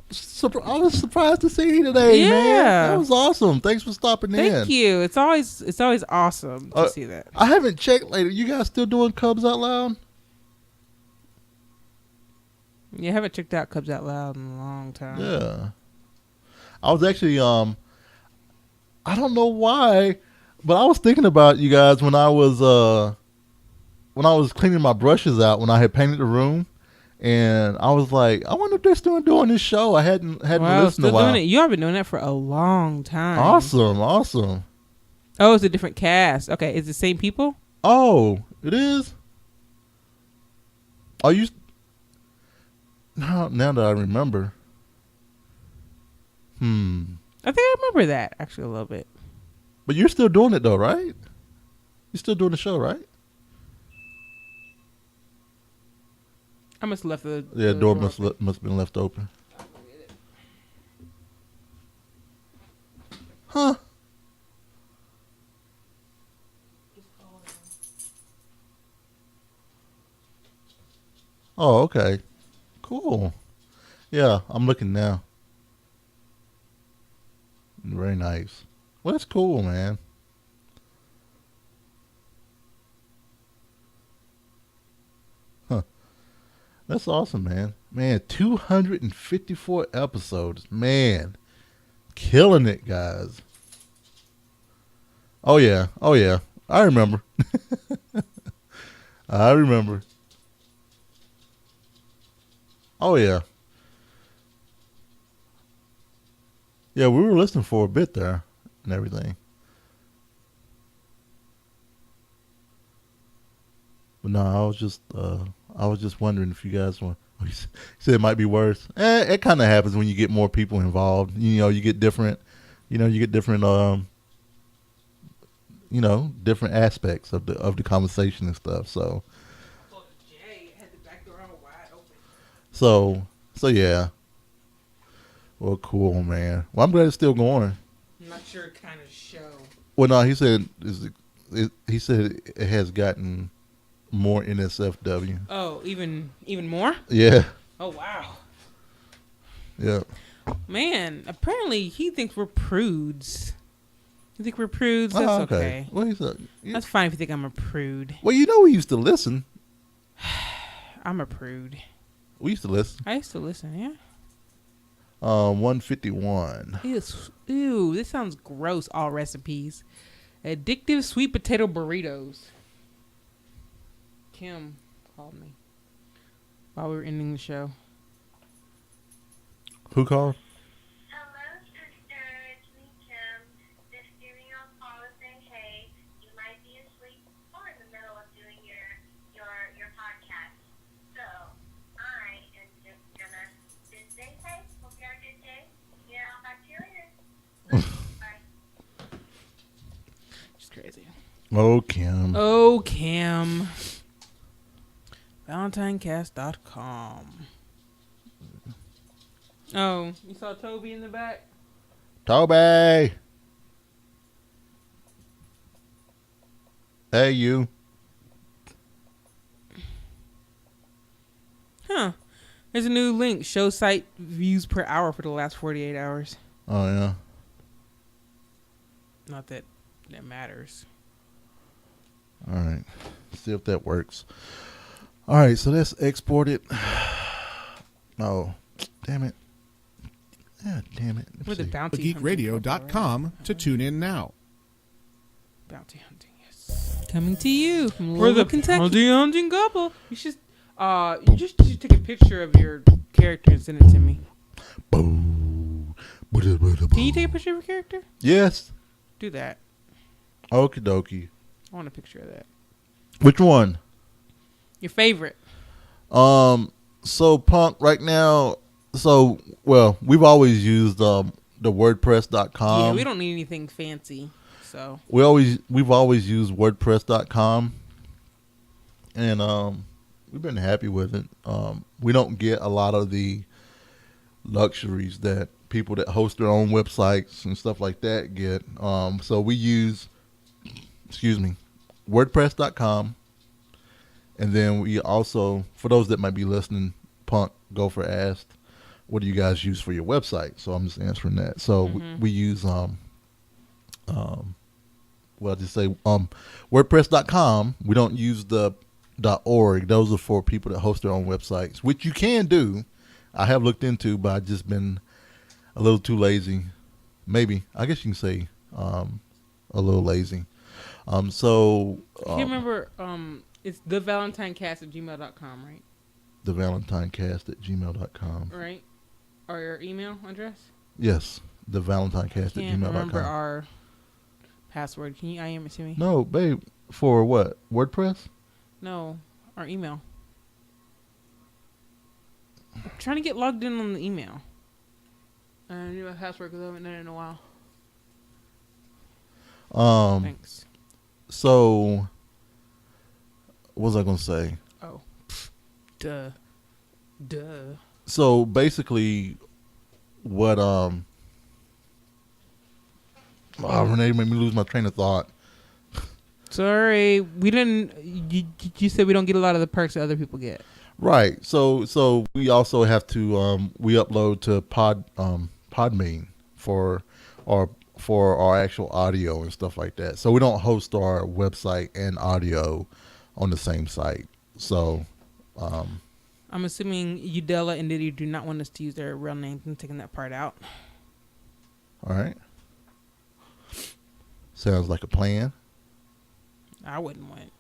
I was surprised to see you today, man. That was awesome. Thanks for stopping in.
Thank you. It's always awesome to see that.
I haven't checked later. You guys still doing Cubs Out Loud?
Yeah, I haven't checked out Cubs Out Loud in a long time.
Yeah. I was actually I don't know why, but I was thinking about you guys when I was cleaning my brushes out when I had painted the room. And I was like, I wonder if they're still doing this show. I hadn't listened in a while.
Doing it. You have been doing that for a long time.
Awesome.
Oh, it's a different cast. Okay, is it the same people?
Oh, it is? Are you... Now that I remember.
I think I remember that, actually, a little bit.
But you're still doing it, though, right? You're still doing the show, right?
I must have left the
door must have been left open. Huh? Oh, okay. Cool. Yeah, I'm looking now. Very nice. Well, that's cool, man. That's awesome, man. Man, 254 episodes. Man, killing it, guys. Oh, yeah. I remember. I remember. Oh, yeah. Yeah, we were listening for a bit there and everything. But no, I was just wondering if you guys want. You said it might be worse. It kind of happens when you get more people involved. You get different. You get different different aspects of the conversation and stuff. So so yeah. Well, cool, man. Well, I'm glad it's still going.
I'm not sure kind of show.
Well, no, he said it has gotten more NSFW.
Oh, even more?
Yeah.
Oh, wow.
Yeah.
Man, apparently he thinks we're prudes. You think we're prudes? That's okay.
Well,
That's fine if you think I'm a prude.
Well, we used to listen.
I'm a prude.
We used to listen.
I used to listen, yeah.
151.
Ew, this sounds gross, all recipes. Addictive sweet potato burritos. Kim called me while we were ending the show.
Who called?
Hello, sister. It's me, Kim. Just giving you a call to say, hey, you might be asleep or in the middle of doing your podcast. So I am just gonna say, hey, hope you have a good day. Yeah, I'll talk to you later. Bye.
She's crazy.
Oh, Kim.
Oh, Kim. ValentineCast.com. Oh, you saw Toby in the back?
Toby. Hey, you.
Huh. There's a new link. Show site views per hour for the last 48 hours.
Oh, yeah.
Not that matters.
All right. See if that works. All right, so let's export it. Oh, damn it. Yeah, damn it.
We're the bounty
geekradio.com to tune in now.
Bounty hunting, yes. Coming to you from We're the
Kentucky.
bounty hunting couple. You should you take a picture of your character and send it to me.
Boom.
Can you take a picture of your character?
Yes.
Do that.
Okie dokie.
I want a picture of that.
Which one?
Your favorite.
So Punk right now. So we've always used the WordPress.com.
Yeah, we don't need anything fancy. So
we've always used WordPress.com, and we've been happy with it. We don't get a lot of the luxuries that people that host their own websites and stuff like that get. So we use, WordPress.com. And then we also, for those that might be listening, Punk Gopher asked, what do you guys use for your website? So I'm just answering that. So we use, WordPress.com. We don't use the .org. Those are for people that host their own websites, which you can do. I have looked into, but I've just been a little too lazy. Maybe. I guess you can say a little lazy.
you remember, it's the ValentineCast@gmail.com, right?
The ValentineCast@gmail.com.
Right? Or your email address?
Yes. The ValentineCast@gmail.com.
Can't remember our password. Can you IM it to me?
No, babe. For what? WordPress?
No, our email. I'm trying to get logged in on the email. I need my password because I haven't done it in a while. Thanks.
So, what was I going to say?
Oh. Duh.
So, basically, what, Renee made me lose my train of thought.
Sorry. We didn't, you said we don't get a lot of the perks that other people get.
Right. So we also have to, we upload to Podbean for our actual audio and stuff like that. So we don't host our website and audio on the same site. So,
I'm assuming Udella and Diddy do not want us to use their real names and taking that part out.
All right. Sounds like a plan.
I wouldn't want it.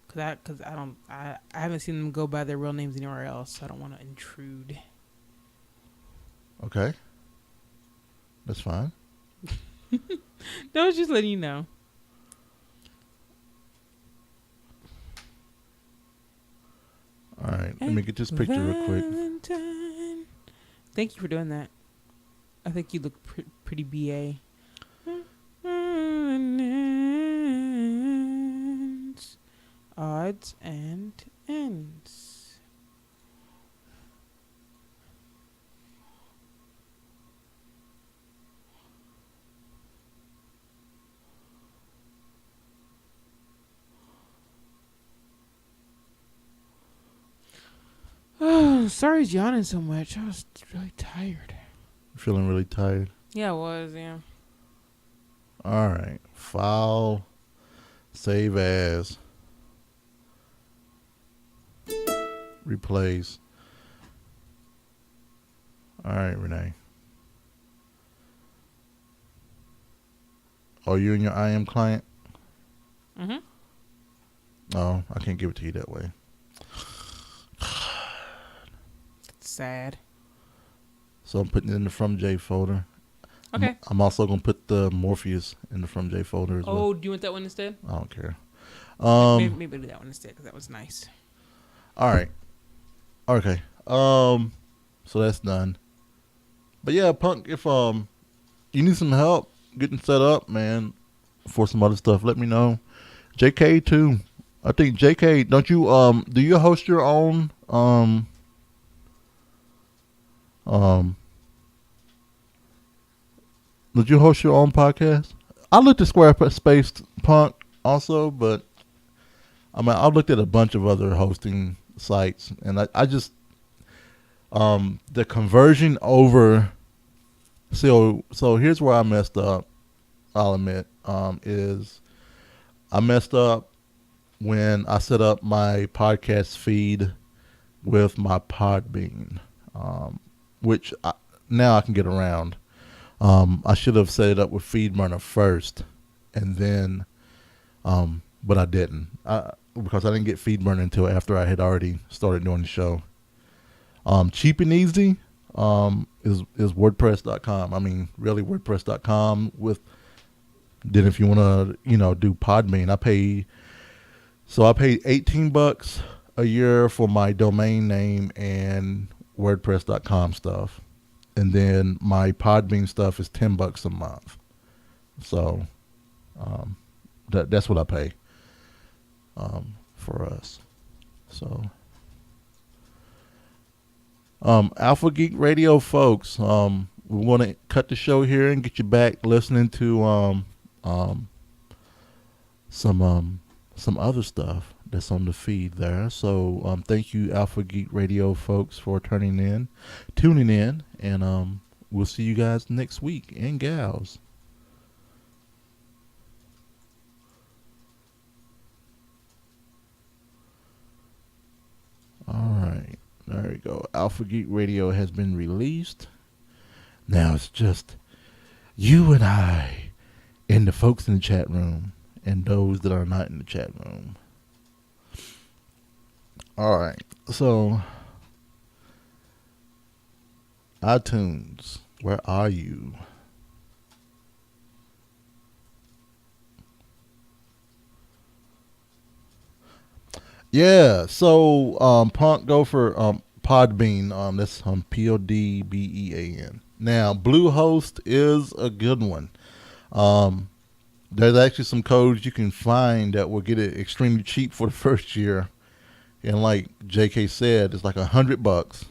Cause I haven't seen them go by their real names anywhere else. So I don't want to intrude.
Okay. That's fine.
No, I was just letting you know.
All right. Let me get this picture real quick.
Valentine. Thank you for doing that. I think you look pretty BA. odds and ends. Oh, sorry he's yawning so much. I was really tired.
Feeling really tired.
Yeah, I was, yeah.
All right. File. Save as. Replace. All right, Renee. Are you in your IM client?
Mm-hmm.
Oh, I can't give it to you that way.
Sad.
So I'm putting it in the From J folder.
Okay.
I'm also going to put the Morpheus in the From J folder as well.
Oh, do you want that one instead?
I don't care.
Maybe do that one instead because that was nice.
All right. Okay. So that's done. But yeah, Punk, if you need some help getting set up, man, for some other stuff, let me know. JK too. I think JK, don't you do you host your own did you host your own podcast? I looked at Squarespace, Punk, also, but I mean, I looked at a bunch of other hosting sites, and I just the conversion over. So here's where I messed up. I'll admit, is I messed up when I set up my podcast feed with my Podbean, which now I can get around. I should have set it up with FeedBurner first, and then, but I didn't, because I didn't get FeedBurner until after I had already started doing the show. Cheap and easy is WordPress.com. I mean, really WordPress.com with. Then if you want to, do Podbean, I paid $18 a year for my domain name and WordPress.com stuff. And then my Podbean stuff is $10 a month. So that's what I pay for us. So Alpha Geek Radio folks, we want to cut the show here and get you back listening to some other stuff that's on the feed there. So thank you, Alpha Geek Radio folks, for tuning in, and we'll see you guys next week, and gals. All right, there we go. Alpha Geek Radio has been released. Now it's just you and I and the folks in the chat room and those that are not in the chat room. All right, so iTunes, where are you? Yeah, so Punk, go for Podbean. That's Podbean. Now, Bluehost is a good one. There's actually some codes you can find that will get it extremely cheap for the first year, and like JK said, it's like $100.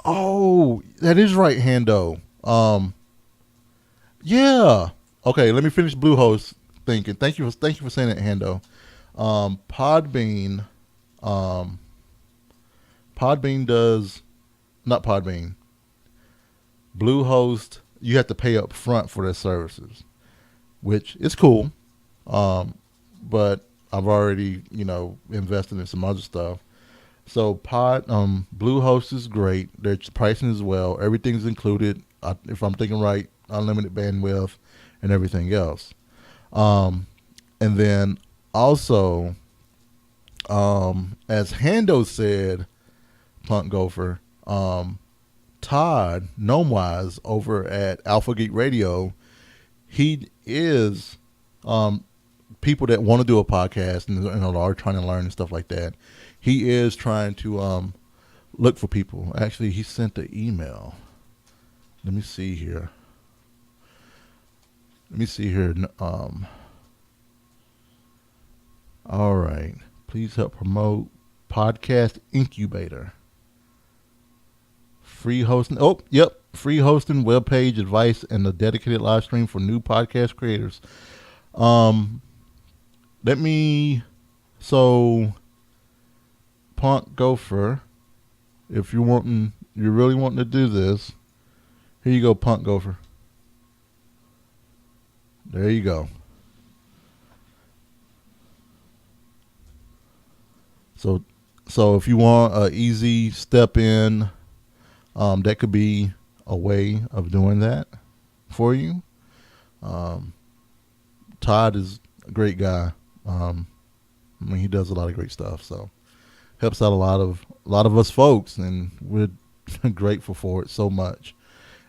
Oh, that is right, Hando. Yeah. Okay, let me finish Bluehost thinking. Thank you for saying that, Hando. Podbean. Podbean does not Podbean. Bluehost, you have to pay up front for their services, which is cool. But I've already, invested in some other stuff. So Bluehost is great. Their pricing as well. Everything's included. If I'm thinking right, unlimited bandwidth and everything else. And then also, as Hando said, Punk Gopher, Todd Gnomewise over at Alpha Geek Radio, he is people that want to do a podcast and are trying to learn and stuff like that. He is trying to look for people. Actually, he sent an email. Let me see here. All right. Please help promote Podcast Incubator. Free hosting. Oh, yep. Free hosting, webpage advice, and a dedicated live stream for new podcast creators. Punk Gopher, if you're really wanting to do this, here you go, Punk Gopher. There you go. So if you want an easy step in, that could be a way of doing that for you. Todd is a great guy. He does a lot of great stuff. So helps out a lot of us folks, and we're grateful for it so much.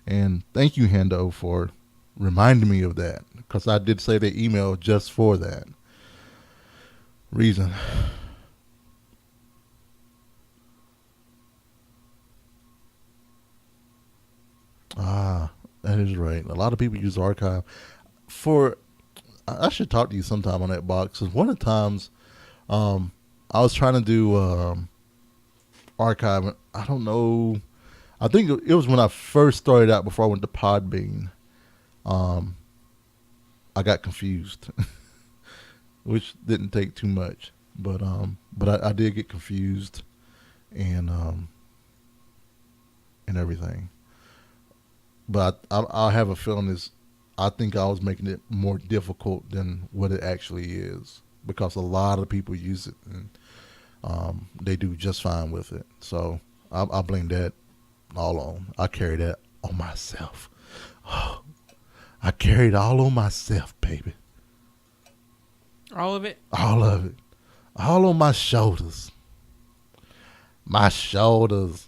And thank you, Hendo, for reminding me of that, because I did say the email just for that reason. That is right. A lot of people use Archive. I should talk to you sometime on that box. Because one of the times I was trying to do Archive. I don't know. I think it was when I first started out before I went to Podbean. I got confused, which didn't take too much. But I did get confused and everything. But I have a feeling I think I was making it more difficult than what it actually is, because a lot of people use it and they do just fine with it. So I blame that all on. I carry that on myself. Oh, I carry it all on myself, baby.
All of it?
All of it. All on my shoulders. My shoulders.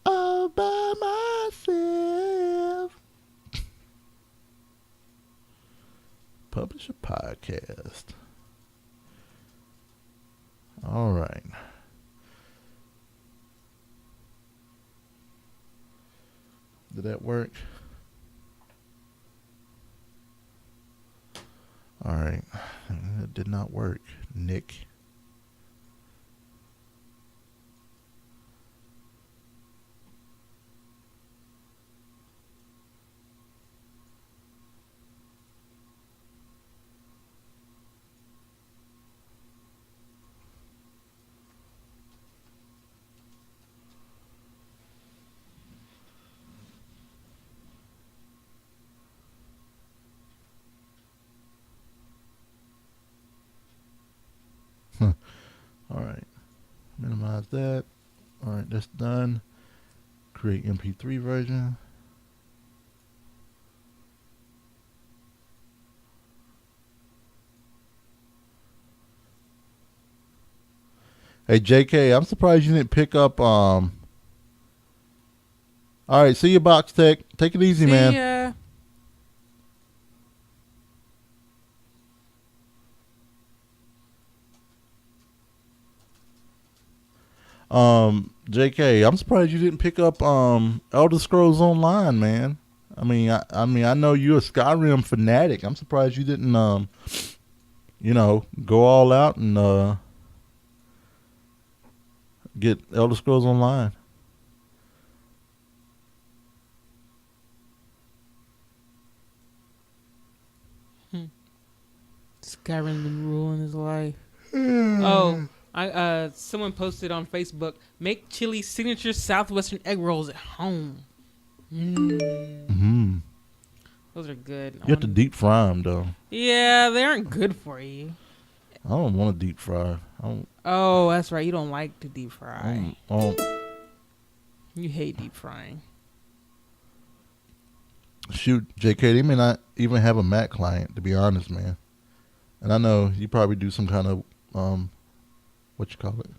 All by myself. Publish a podcast. All right. Did that work? All right. It did not work, Nick. All right, minimize that. All right, that's done. Create MP3 version. Hey JK, I'm surprised you didn't pick up all right, see you, Box Tech. Take it easy, man.
See ya.
JK, I'm surprised you didn't pick up Elder Scrolls Online, man. I mean I know you're a Skyrim fanatic. I'm surprised you didn't go all out and get Elder Scrolls Online.
Skyrim been ruling his life. Someone posted on Facebook, make Chili's signature Southwestern egg rolls at home.
Mm-hmm.
Those are good.
You have to deep fry them, though.
Yeah, they aren't good for you.
I don't want to deep fry.
Oh, that's right. You don't like to deep fry.
You
hate deep frying.
Shoot, JK, they may not even have a Mac client, to be honest, man. And I know you probably do some kind of, what you call it?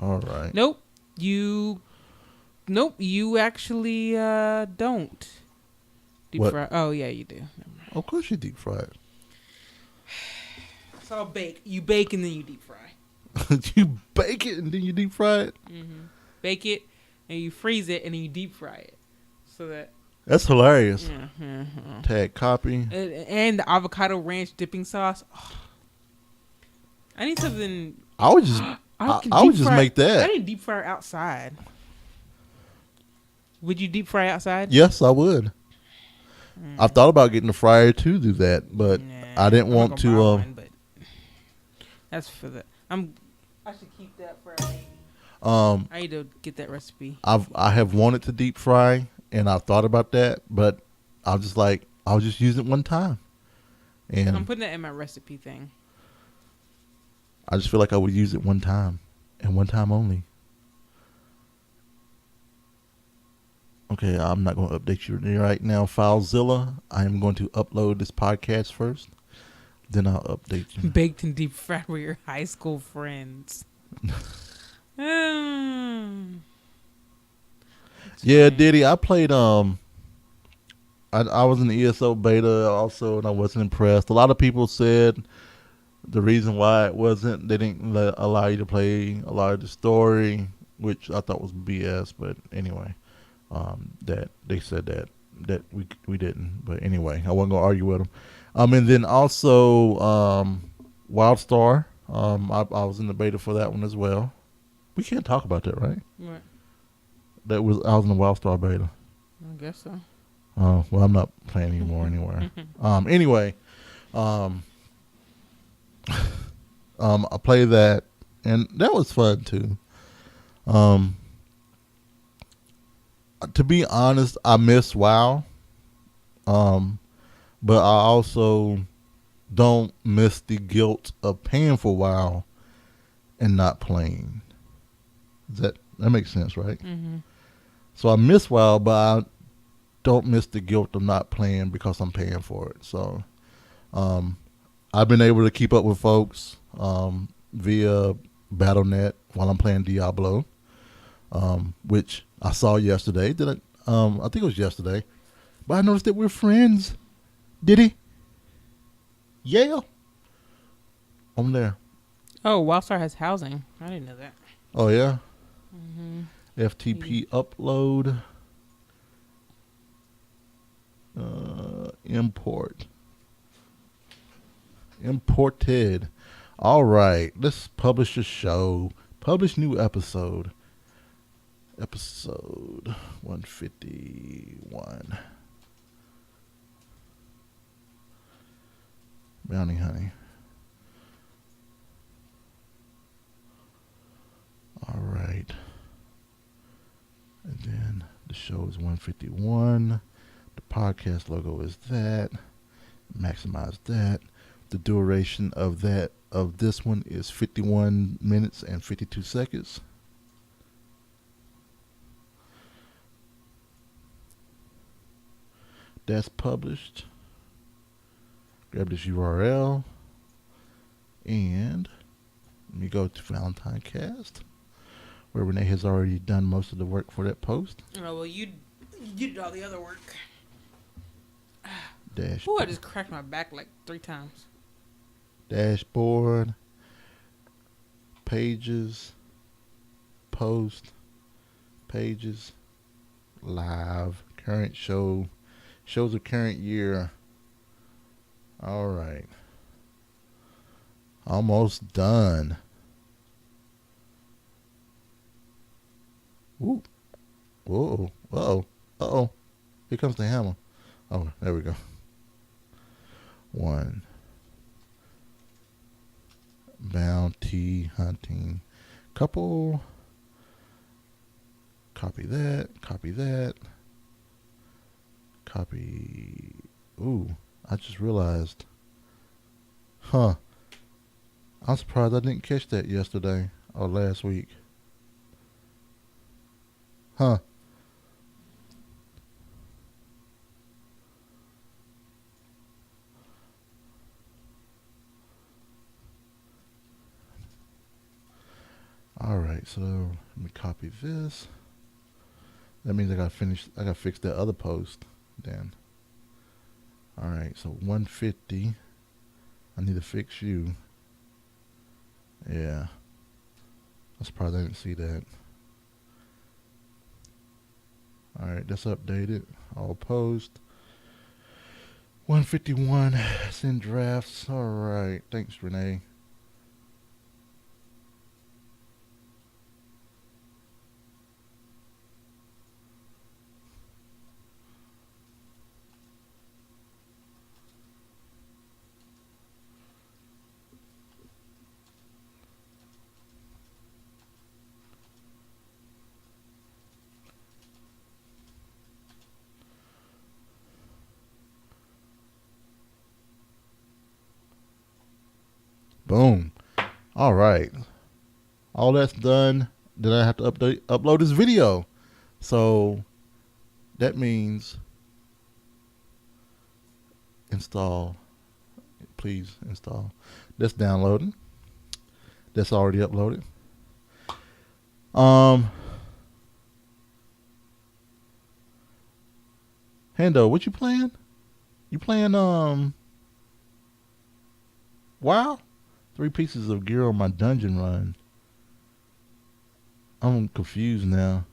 All right.
Nope. You actually don't deep fry. Oh, yeah, you do.
Of course you deep fry it.
It's all bake. You bake and then you deep fry.
You bake it and then you deep fry it?
Mm-hmm. Bake it and you freeze it and then you deep fry it. So that.
That's hilarious.
Mm-hmm.
Tag copy.
And the avocado ranch dipping sauce. Oh. I need something.
I would just make that.
I need deep fry outside. Would you deep fry outside?
Yes, I would. I've thought about getting a fryer to do that, but I didn't want to.
One, but that's for the. I should keep that for. I need to get that recipe.
I have wanted to deep fry, and I've thought about that, but I'll just use it one time. And
I'm putting that in my recipe thing.
I just feel like I would use it one time, and one time only. Okay, I'm not going to update you right now, FileZilla. I am going to upload this podcast first. Then I'll update you.
Baked and deep fried with your high school friends.
Yeah, Diddy, I played, I was in the ESO beta also, and I wasn't impressed. A lot of people said the reason why they didn't allow you to play a lot of the story, which I thought was BS, but anyway. That they said that we didn't, but anyway, I wasn't gonna argue with them. And then also Wildstar. I was in the beta for that one as well. We can't talk about that, right?
What?
I was in the Wildstar beta.
I guess so.
Oh well, I'm not playing anymore anywhere. Anyway, I played that, and that was fun too. To be honest, I miss WoW. But I also don't miss the guilt of paying for WoW and not playing. That makes sense, right?
Mm-hmm.
So I miss WoW, but I don't miss the guilt of not playing because I'm paying for it. So I've been able to keep up with folks via Battle.net while I'm playing Diablo, which I saw yesterday. I think it was yesterday. But I noticed that we're friends. Did he? Yeah. I'm there.
Oh, Wildstar has housing. I didn't know that.
Oh, yeah?
Mm-hmm.
FTP upload. Import. Imported. All right. Let's publish a show. Publish new episode. Episode 151. Bounty Honey. All right. And then the show is 151. The podcast logo is that. Maximize that. The duration of this one is 51 minutes and 52 seconds. That's published. Grab this URL and let me go to ValentineCast, where Renee has already done most of the work for that post.
Oh, well, you did all the other work.
Dashboard.
Ooh, I just cracked my back like 3 times.
Dashboard. Pages. Post. Pages. Live. Current show. Shows of current year. All right. Almost done. Woo. Whoa. Uh-oh. Uh-oh. Here comes the hammer. Oh, there we go. 1. Bounty hunting. Couple. Copy that. Copy that. Copy. Ooh, I just realized. Huh. I'm surprised I didn't catch that yesterday or last week. Huh. All right, so let me copy this. That means I gotta fix that other post then. All right, so 150. I need to fix you. Yeah. I surprised I didn't see that. Alright, that's updated. All post. 151. Send drafts. Alright. Thanks, Renee. Boom. All right. All that's done. Then I have to upload this video. So that means install. Please install. That's downloading. That's already uploaded. Hendo, what you playing? You playing WoW? 3 pieces of gear on my dungeon run. I'm confused now.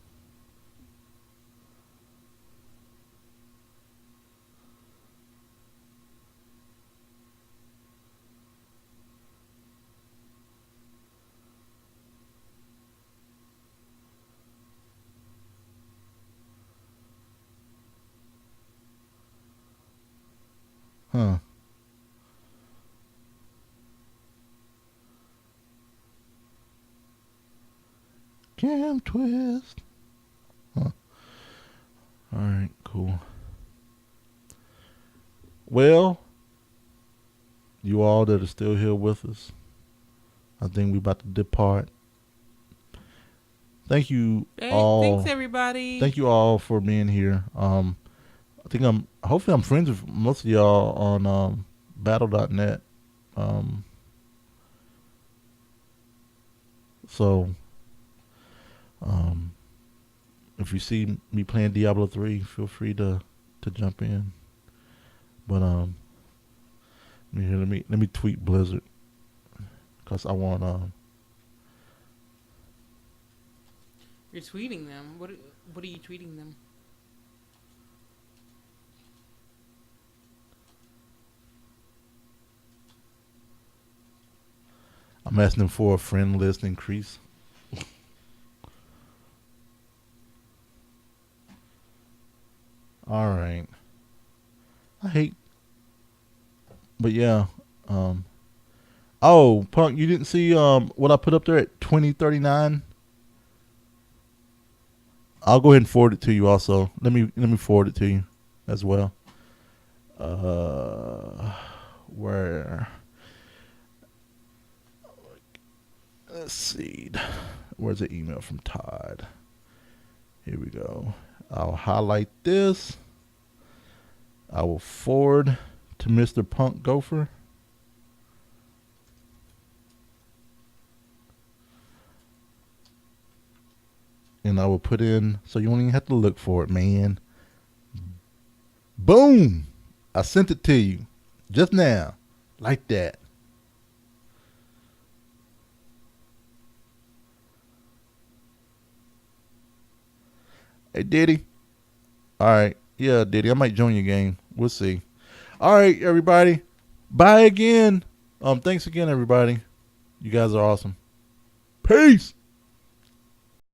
Huh. Cam twist. Huh. Alright, cool. Well, you all that are still here with us, I think we about to depart. Thank you all.
Thanks, everybody.
Thank you all for being here. Hopefully I'm friends with most of y'all on battle.net. So if you see me playing Diablo 3, feel free to jump in. But let me tweet Blizzard, cause I want
You're tweeting them. What are you tweeting them?
I'm asking them for a friend list increase. All right. But yeah. Oh, Punk, you didn't see what I put up there at 2039? I'll go ahead and forward it to you also. Let me forward it to you as well. Where? Let's see. Where's the email from Todd? Here we go. I'll highlight this. I will forward to Mr. Punk Gopher. And I will put in, so you won't even have to look for it, man. Boom! I sent it to you just now, like that. Hey, Diddy. All right. Yeah, Diddy, I might join your game. We'll see. All right, everybody. Bye again. Thanks again, everybody. You guys are awesome. Peace.